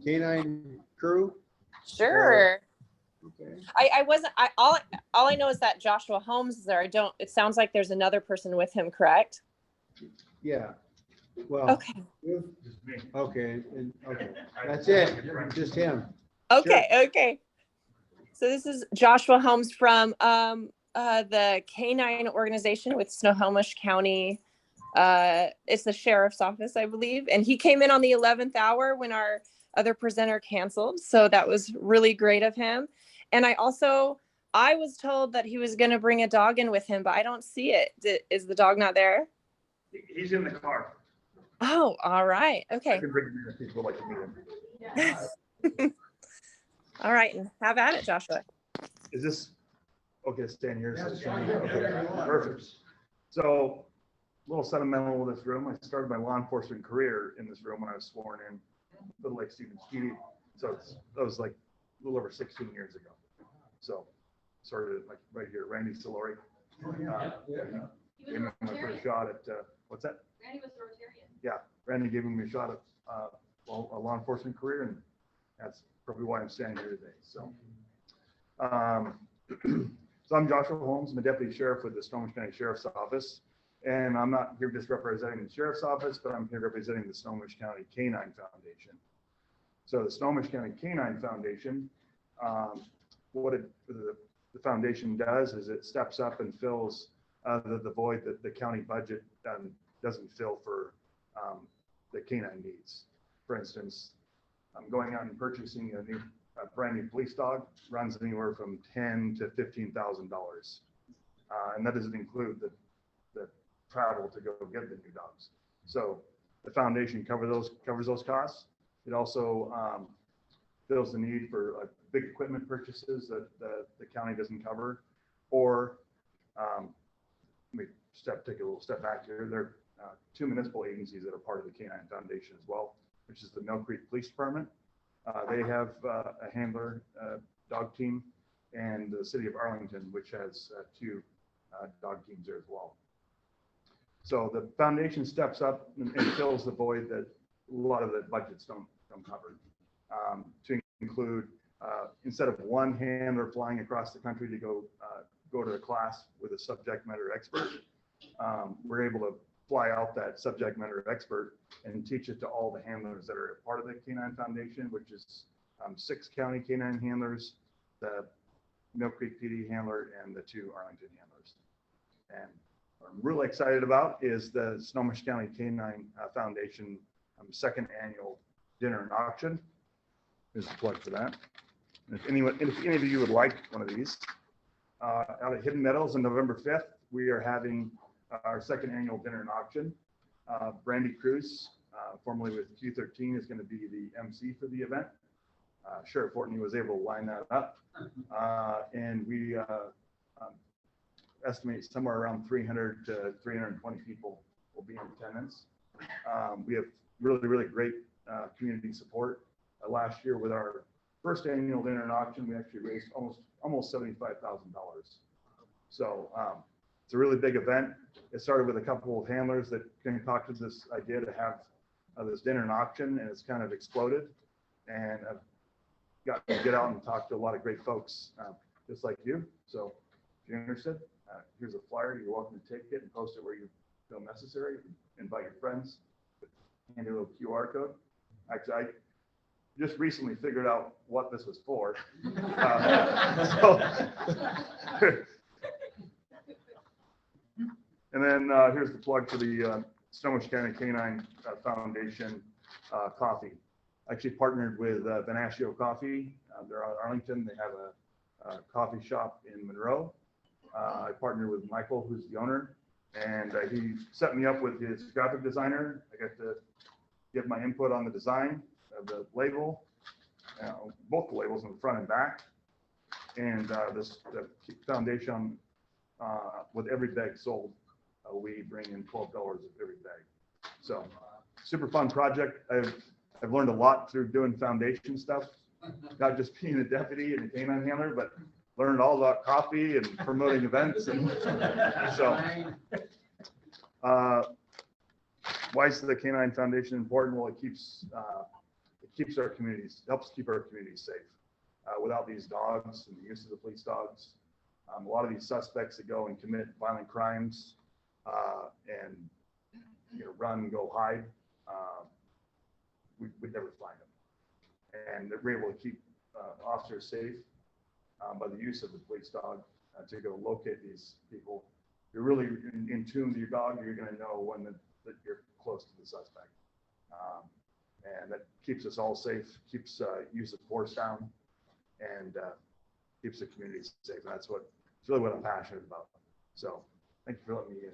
K9 crew? Sure. Okay. I wasn't, all I know is that Joshua Holmes is there. It sounds like there's another person with him, correct? Yeah, well. Okay. Okay, okay, that's it, just him. Okay, okay. So this is Joshua Holmes from the K9 organization with Snohomish County. It's the sheriff's office, I believe. And he came in on the 11th hour when our other presenter canceled. So that was really great of him. And I was told that he was going to bring a dog in with him, but I don't see it. Is the dog not there? He's in the car. Oh, all right. Okay. I can bring him in if people like to meet him. All right. And have at it, Joshua. Is this, okay, stand here. Yeah, So stand okay, here, whatever you want. perfect. So, a little sentimental with this room. I started my law enforcement career in this room when I was sworn in, Little Lake Stevens PD. So that was like a little over 16 years ago. So, started like right here, Randy Solori. He was Gave me my first shot at, what's that? Randy was a Rotarian. Yeah, Randy gave me a shot at a law enforcement career, and that's probably why I'm standing here today. So, so I'm Joshua Holmes. I'm a deputy sheriff with the Snohomish County Sheriff's Office, and I'm not here just representing the Sheriff's Office, but I'm here representing the Snohomish County K9 Foundation. So the Snohomish County K9 Foundation, what the foundation does is it steps up and fills the void that the county budget doesn't fill for the canine needs. For instance, I'm going out and purchasing a brand new police dog, runs anywhere from $10,000 to $15,000, and that doesn't include the travel to go get the new dogs. So the foundation covers those costs. It also fills the need for big equipment purchases that the county doesn't cover, or let me take a little step back here. There are two municipal agencies that are part of the K9 Foundation as well, which is the Mill Creek Police Department. They have a handler dog team, and the city of Arlington, which has two dog teams there as well. So the foundation steps up and fills the void that a lot of the budgets don't cover. To include, instead of one handler flying across the country to go to a class with a subject matter expert, we're able to fly out that subject matter expert and teach it to all the handlers that are a part of the K9 Foundation, which is 6 county K9 handlers, the Mill Creek PD handler, and the 2 Arlington handlers. And what I'm really excited about is the Snohomish County K9 Foundation second annual dinner and auction. Here's a plug for that. And if any of you would like one of these, out at Hidden Meadows on November 5th, we are having our second annual dinner and auction. Brandy Cruz, formerly with Q13, is going to be the MC for the event. Sheriff Fortney was able to line that up. And we estimate somewhere around 300 to 320 people will be in attendance. We have really great community support. Last year with our first annual dinner and auction, we actually raised almost $75,000. So it's a really big event. It started with a couple of handlers that concocted this idea to have this dinner and auction, and it's kind of exploded. And I've got to get out and talk to a lot of great folks just like you. So if you're interested, here's a flyer. You're welcome to take it and post it where you feel necessary. Invite your friends. Hand you a little QR code. Actually, I just recently figured out what this was for. And then here's the plug for the Snohomish County K9 Foundation coffee. I actually partnered with Venatio Coffee. They're out of Arlington. They have a coffee shop in Monroe. I partnered with Michael, who's the owner, and he set me up with his graphic designer. I got to give my input on the design of the label, both the labels in the front and back, and the foundation with every bag sold, we bring in $12 of every bag. So super fun project. I've learned a lot through doing foundation stuff, not just being a deputy and a canine handler, but learned all about coffee and promoting events. And so why is the K9 Foundation important? Well, it keeps our communities, helps keep our communities safe. Without these dogs and the use of the police dogs, a lot of these suspects that go and commit violent crimes and run, go hide, we'd never find them. And we're able to keep officers safe by the use of the police dog to go locate these people. You're really in tune to your dog. You're going to know when that you're close to the suspect. And that keeps us all safe, keeps use of force down, and keeps the community safe. And that's really what I'm passionate about. So thank you for letting me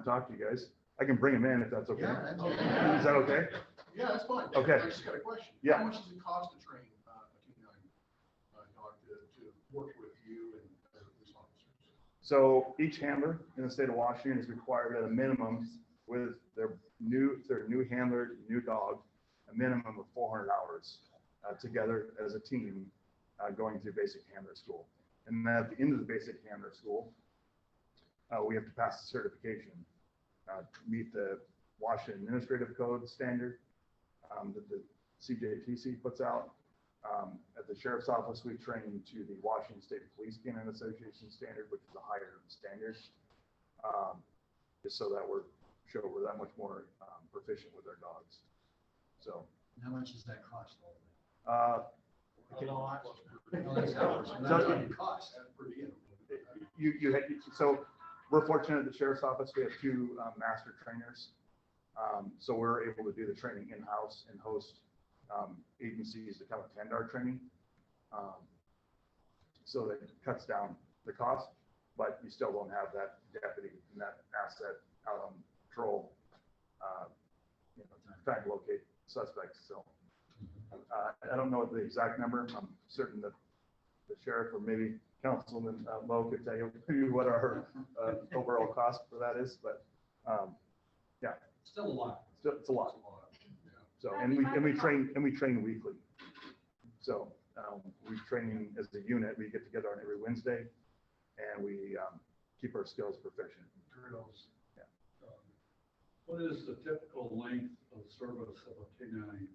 talk to you guys. I can bring them in if that's okay. Yeah, that's okay. Is that okay? Yeah, that's fine. Okay. I just got a question. Yeah. How much does it cost to train a canine dog to work with you So each handler in the state of Washington is required at a minimum with their new handler, new dog, a minimum of 400 hours together as a team going through basic handler school. And then at the end of the basic handler school, we have to pass the certification, meet the Washington Administrative Code standard that the CJTC puts out. At the Sheriff's Office, we train to the Washington State Police Canine Association standard, which is a higher standard, just so that we're that much more proficient with our dogs. So. How much does that cost? So we're fortunate at the Sheriff's Office, we have 2 master trainers. So we're able to do the training in-house and host agencies to come attend our training. So that cuts down the cost, but you still don't have that deputy and that asset out on patrol, trying to locate suspects. So I don't know the exact number. I'm certain that the sheriff or maybe Councilman Lowe could tell you what our overall cost for that is, but yeah, Still a lot. it's a lot. So and we train weekly. So we train as a unit. We get together on every Wednesday, and we keep our skills proficient. Drills. Yeah. What is the typical length of service of a canine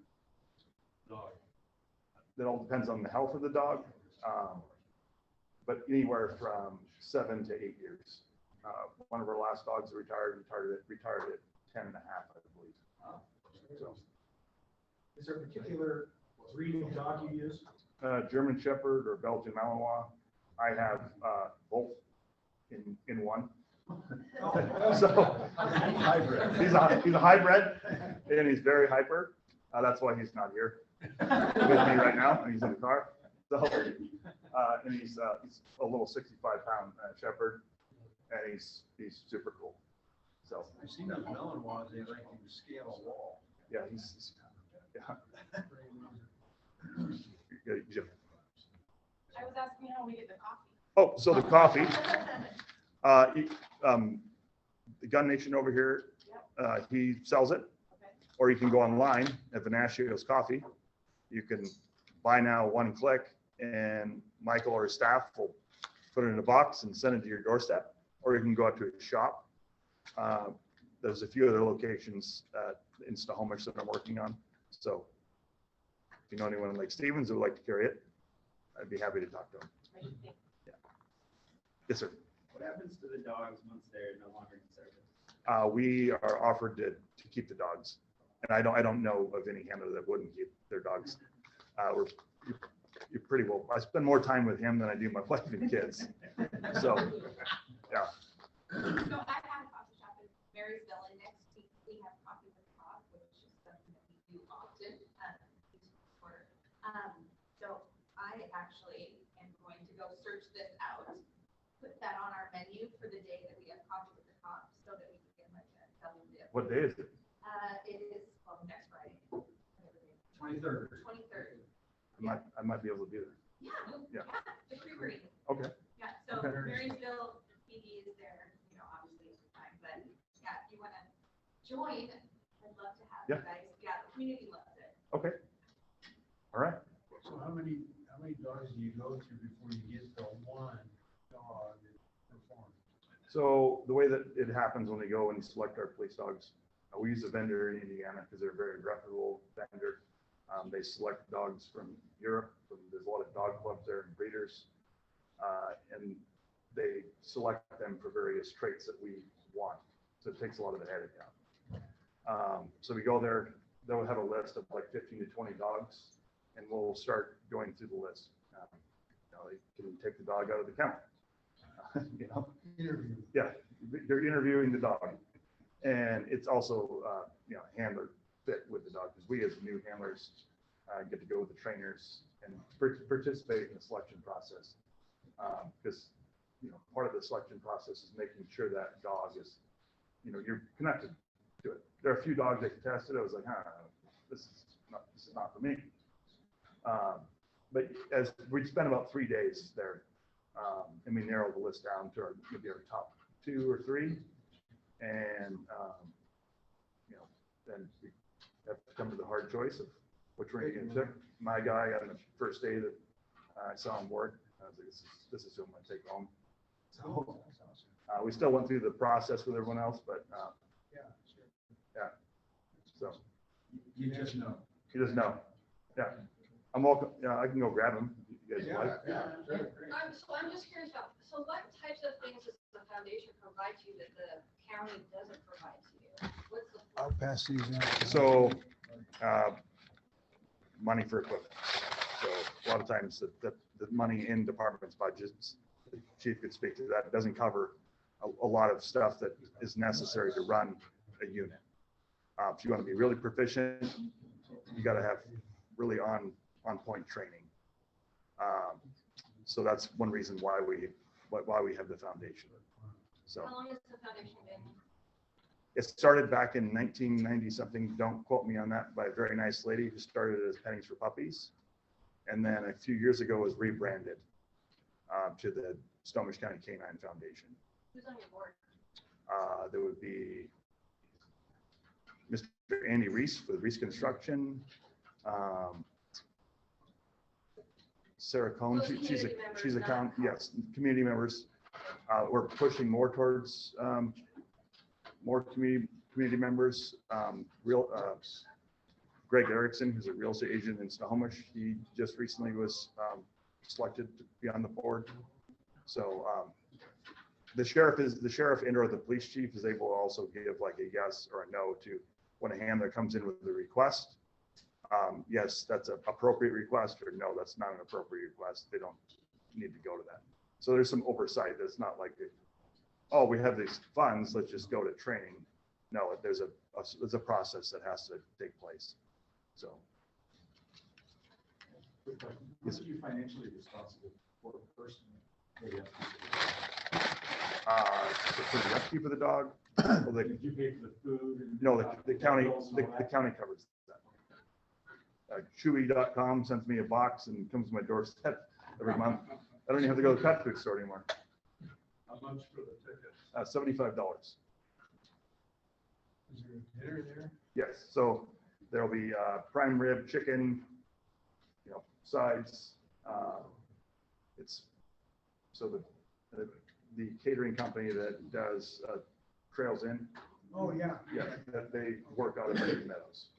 dog? That all depends on the health of the dog, but anywhere from 7 to 8 years. One of our last dogs that retired at 10 and a half, I believe. So. Is there a particular breed of dog you use? German Shepherd or Belgian Malinois. I have both in one. So he's a hybrid, and he's very hyper. That's why he's not here with me right now, and he's in the car. So and he's a little 65-pound shepherd, and he's super cool. So I've seen those Malinois, they like to scale a wall. yeah, he's yeah. Jim. I was asking how we get the coffee. Oh, so the coffee. The Gun Nation over here, he sells it, or you can go online at Vinaccio's Coffee. You can buy now, one click, and Michael or his staff will put it in a box and send it to your doorstep, or you can go out to a shop. There's a few other locations in Snohomish that I'm working on. So if you know anyone in Lake Stevens who would like to carry it, I'd be happy to talk to them. Yeah. Yes, sir. What happens to the dogs once they're no longer in service? We are offered to keep the dogs, and I don't know of any handler that wouldn't keep their dogs. You're pretty well. I spend more time with him than I do my wife and kids. So, yeah. So I have a coffee shop in Marysville, and next week we have coffee with Cobb, which is something that we do often. So I actually am going to go search this out, put that on our menu for the day that we have coffee with the Cobb, so that we can get like a double dip. What day is it? It is, well, next Friday. 23rd. 23rd. I might be able to do that. Yeah. The Creamery. Okay. Yeah, so Okay. Marysville PD is there, obviously at the time, but yeah, if you want to join, I'd love to have you guys. Yeah, the community loves it. Okay. All right. So how many dogs do you go through before you get the one dog that performs? So the way that it happens when we go and select our police dogs, we use a vendor in Indiana because they're a very reputable vendor. They select dogs from Europe. There's a lot of dog clubs there and breeders, and they select them for various traits that we want. So it takes a lot of the headache out. So we go there. They'll have a list of like 15 to 20 dogs, and we'll start going through the list. They can take the dog out of the kennel. Interview. Yeah, they're interviewing the dog, and it's also handler fit with the dog, because we as new handlers get to go with the trainers and participate in the selection process, because part of the selection process is making sure that dog is, you're connected to it. There are a few dogs that tested. I was like, this is not for me. But as we spent about 3 days there And we narrowed the list down to maybe our top 2 or 3. And, then we have to come to the hard choice of which one you're gonna pick. My guy on the first day that I saw him work, I was like, this is who I'm gonna take home. So, we still went through the process with everyone else, but, yeah. So. You just know. He doesn't know. Yeah. I'm welcome. Yeah, I can go grab him. If you guys like. So I'm just curious about, so what types of things does the foundation provide to you that the county doesn't provide to you? What's the? I'll pass these out. So, money for equipment. So a lot of times the money in departments' budgets, the chief could speak to that, doesn't cover a lot of stuff that is necessary to run a unit. If you want to be really proficient, you got to have really on point training. So that's one reason why we have the foundation. So How long has the foundation been? it started back in 1990 something. Don't quote me on that. By a very nice lady who started as Pennies for Puppies, and then a few years ago was rebranded to the Snohomish County K9 Foundation. Who's on your board? There would be Mr. Andy Reese with Reese Construction. Sarah Cohn, she's a yes, community members. We're pushing more towards more community members. Greg Erickson, who's a real estate agent in Snohomish, he just recently was selected to be on the board. So the sheriff and or the police chief is able to also give like a yes or a no to when a handler comes in with the request. Yes, that's an appropriate request, or no, that's not an appropriate request. They don't need to go to that. So there's some oversight. It's not like, oh, we have these funds, let's just go to training. No, there's a process that has to take place. So. What are you financially responsible for personally? For the upkeep of the dog. Did you pay for the food? No, the county covers that. Chewy.com sends me a box and comes to my doorstep every month. I don't even have to go to the pet food store anymore. How much for the ticket? $75. Is there a dinner there? Yes, so there'll be prime rib, chicken, sides. It's so the catering company that does Trails Inn. Oh, yeah. Yeah, that they work out of Lake Meadows,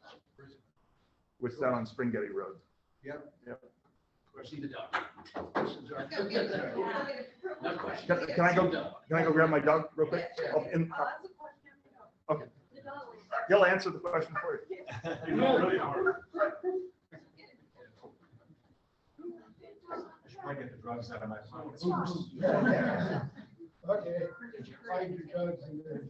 which is down on Springgetty Road. Yep. See the dog. No question. Can I go grab my dog real quick? Okay. He'll answer the question for you. You know, really hard. I should probably get the drugs out of my pocket. Okay. Find your drugs in there.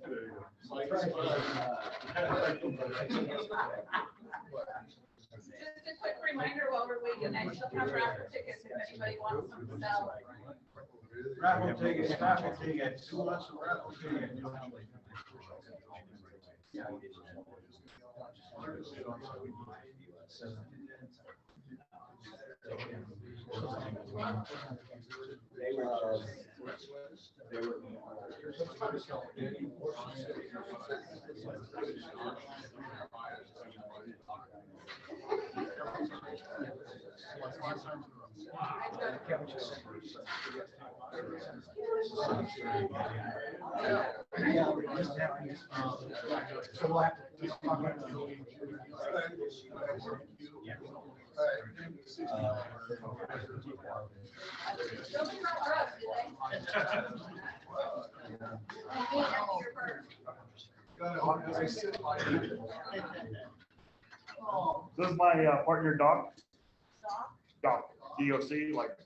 Just a quick reminder while we're waiting, I still have raffle tickets if anybody wants them to sell. Raffle ticket, raffle ticket, who wants a raffle ticket? This is my partner, Doc. Doc, DOC, like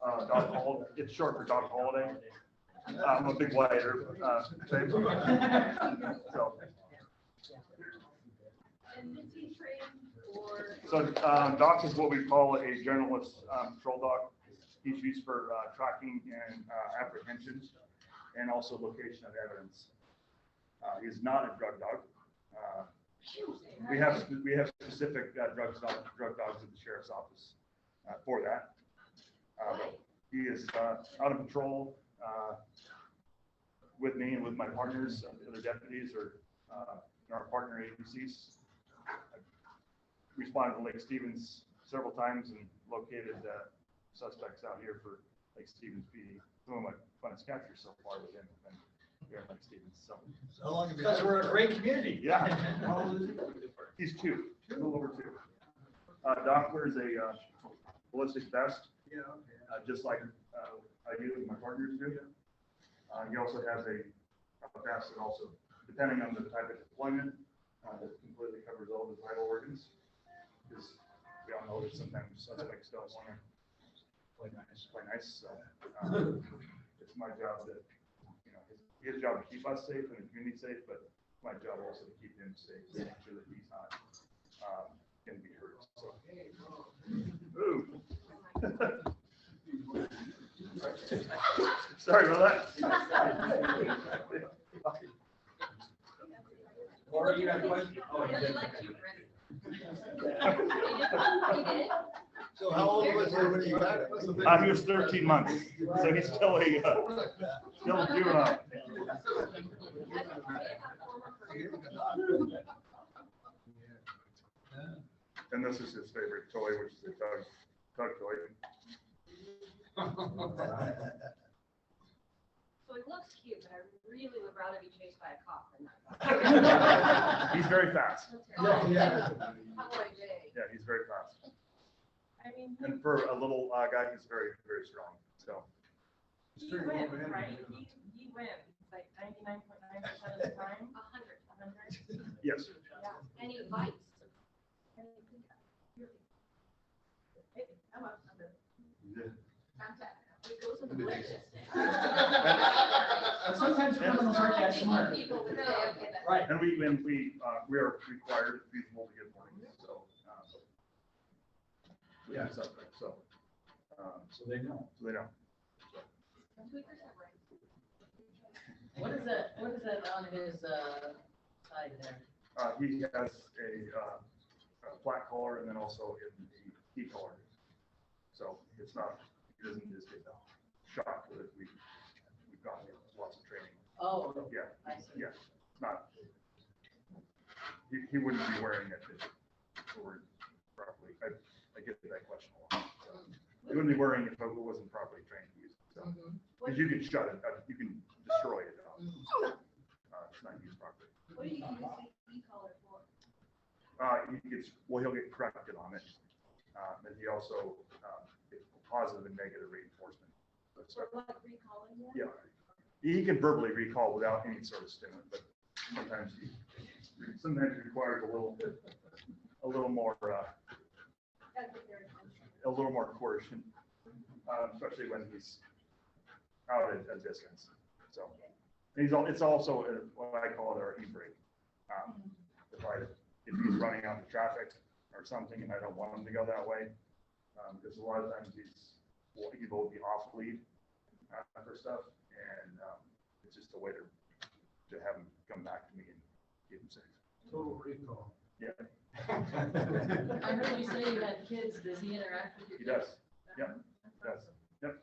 Doc Holiday. It's short for Doc Holiday. I'm a big writer. So Doc is what we call a journalist patrol dog. He's used for tracking and apprehensions and also location of evidence. He's not a drug dog. We have specific drug dogs in the sheriff's office for that. he is out of patrol with me and with my partners, the other deputies or in our partner agencies. I responded to Lake Stevens several times and located suspects out here for Lake Stevens PD. Some of my funnest captures so far with him have been here at Lake Stevens. So How long have you? Because we're a great community. yeah. He's two, a little over 2. Doc wears a ballistic vest, just like I do and my partners do. He also has a vest that also, depending on the type of deployment, that completely covers all of his vital organs. Because we all know that sometimes suspects don't want to play nice. So it's my job to, his job to keep us safe and the community safe, but my job also to keep him safe, to make sure that he's not going to be hurt. So, ooh. Sorry about that. Laura, you have a question? Oh, you did. So how old was he when you got it? He was 13 months, so he's still a juvenile. And this is his favorite toy, which is a tug toy. So it looks cute, but I really would rather be chased by a cop than that. He's very fast. Yeah. Yeah, he's very fast. I mean, And for a little guy, he's very, very strong. So he wins, right? He wins, like 99.9% of the time. 100. yes. Yeah, and he bites. It goes in the bushes. Sometimes criminals aren't that smart. Right. And we are required, if feasible, to give warnings. So yeah, suspect. So they know. So they know. What is that on his side there? He has a flat collar and then also in the key collar. So it's not, he doesn't just get shot with it. We've got lots of training. Oh. Yeah. I see. Yeah. It's not, he wouldn't be wearing it properly. I get that question a lot. So he wouldn't be wearing it if it wasn't properly trained to use it. So, because you can shut it, you can destroy it. It's not used properly. What do you use the e-collar for? He'll get corrected on it. And he also gets positive and negative reinforcement. For like recalling it? Yeah. He can verbally recall without any sort of stimulant, but sometimes it requires a little more coercion, especially when he's out at a distance. So it's also what I call it our e-brake. If he's running out of traffic or something and I don't want him to go that way, because a lot of times he will be off lead for stuff, and it's just a way to have him come back to me and keep him safe. Total recall. Yeah. I heard you say you had kids. Does he interact with your He kids? does. Yeah. He does. Yep.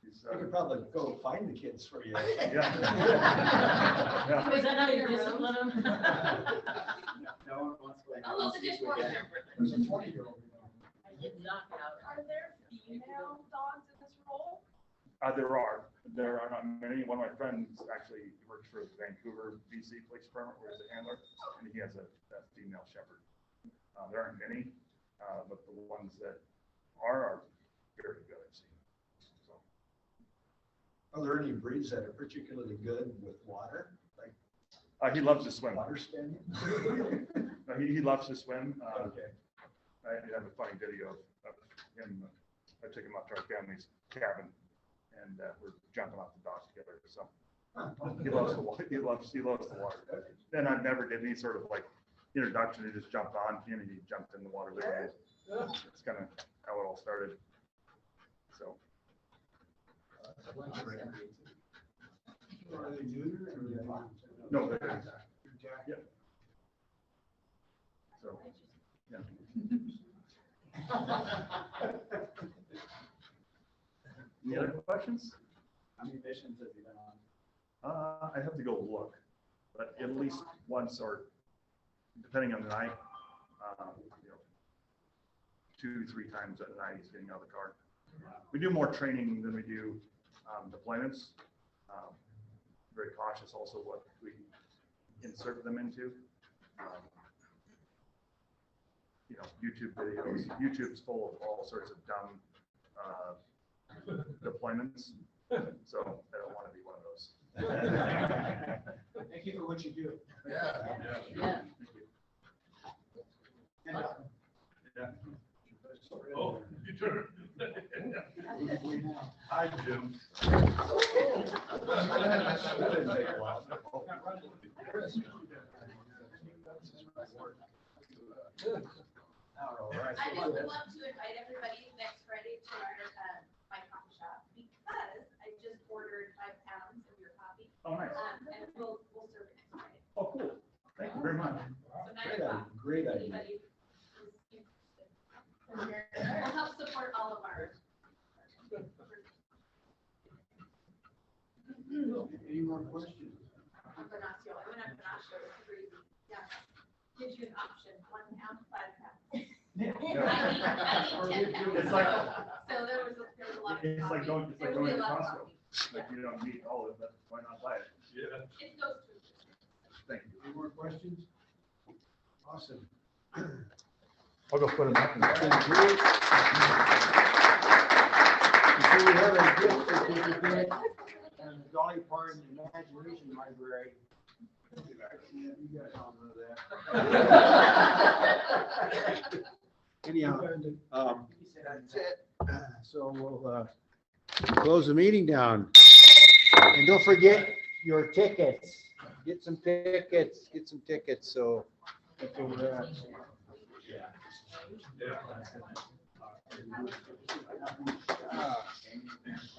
He's, I could probably go find the kids for you. Yeah. Yeah. Is that how you discipline them? No one wants to. Oh, look, the dishwasher. There's a 20-year-old. I did not out. Are there female dogs in this role? There are not many. One of my friends actually works for the Vancouver, BC Police Department, where he's a handler, and he has a female shepherd. There aren't many, but the ones that are very good, I've seen. So. Are there any breeds that are particularly good with water? Like He loves to swim. water spaniel? He loves to swim. Okay. I have a funny video of him. I took him up to our family's cabin, and we're jumping off the dock together. So he loves the water. He loves the water. And I never did any sort of like introduction. He just jumped on him and he jumped in the water with me. It's kind of how it all started. So. Are they neuter or? No, they're yeah. So, yeah. Any other questions? How many missions have you been on? I have to go look, but at least once or depending on the night, you know, 2-3 times at night he's getting out of the car. We do more training than we do deployments. Very cautious also what we insert them into. You know, YouTube videos. YouTube's full of all sorts of dumb deployments. So I don't want to be one of those. Thank you for what you do. Yeah. Yeah. Yeah. Oh, you turn. Hi, Jim. I just would love to invite everybody next Friday to our, my coffee shop, because I just ordered 5 pounds of your coffee. Oh, nice. And we'll serve it next Friday. Oh, cool. Thank you very much. So 9 o'clock. Great idea. Anybody who's interested. We'll help support all of our. Any more questions? Ignacio, I'm gonna Ignacio, it's crazy. Yeah. Gives you an option, 1 pound, 5 pounds. I need 10 pounds. It's like, So there was a lot of. it's like going, There will be to a lot of Costco. coffee. Like you don't need all of it, but why not buy it? Yeah. It goes through. Thank you. Any more questions? Awesome. I'll go put them back in. Before we have a gift certificate and the Dolly Parton Imagination Library. Yeah, you guys all know that. Anyhow, that's it. So we'll close the meeting down. And don't forget your tickets. Get some tickets. Get some tickets. So that's over there.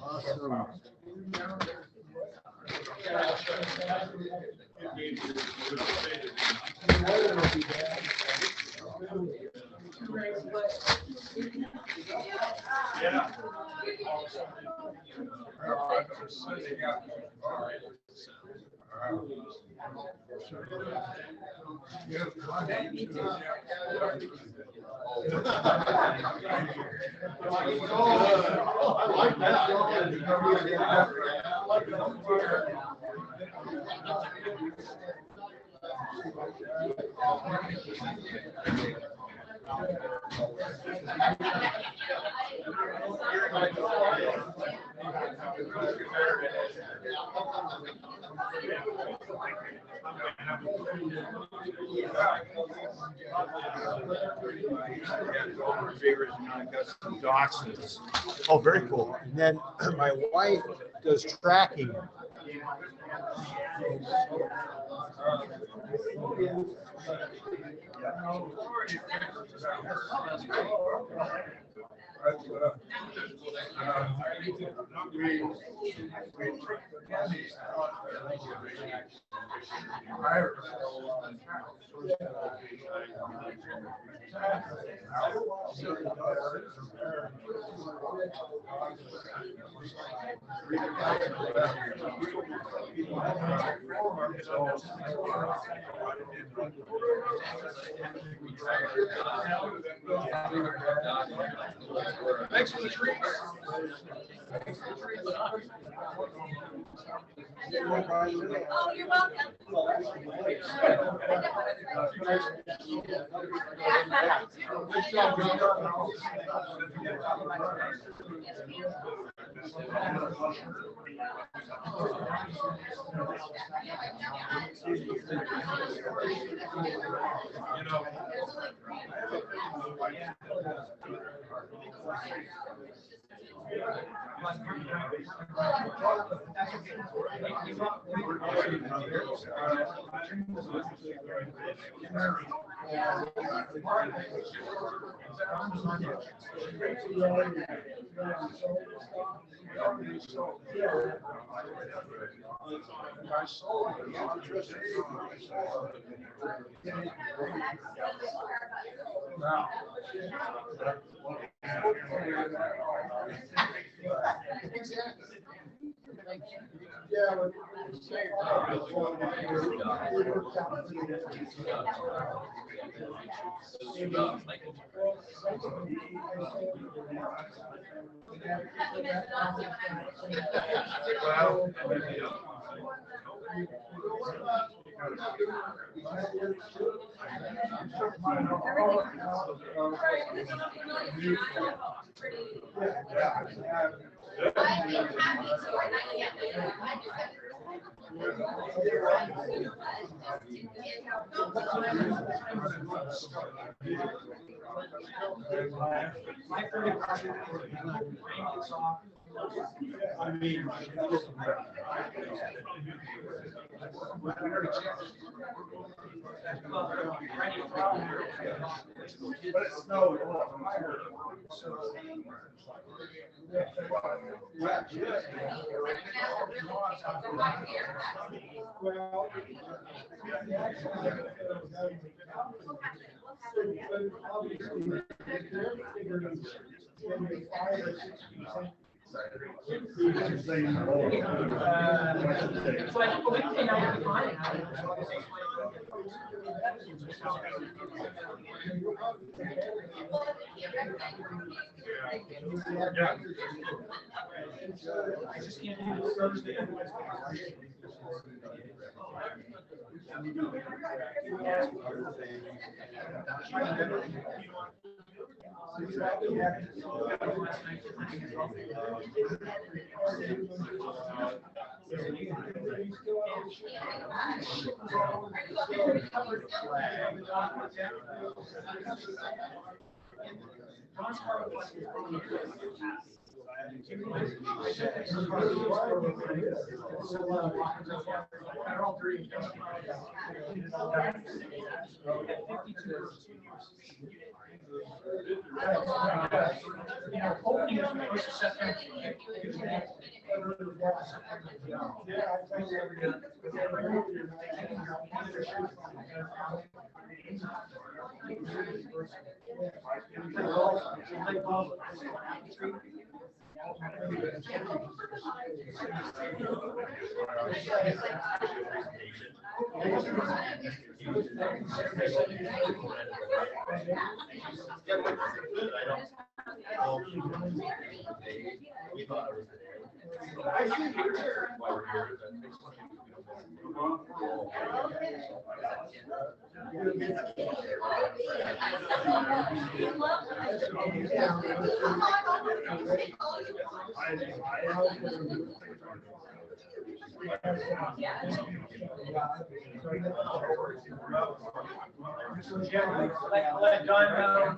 Awesome. Yeah. I like that. Oh, very cool. And then my wife does tracking. Thanks for the treats. Oh, you're welcome. Yeah. I just can't do this Thursday. Let John know.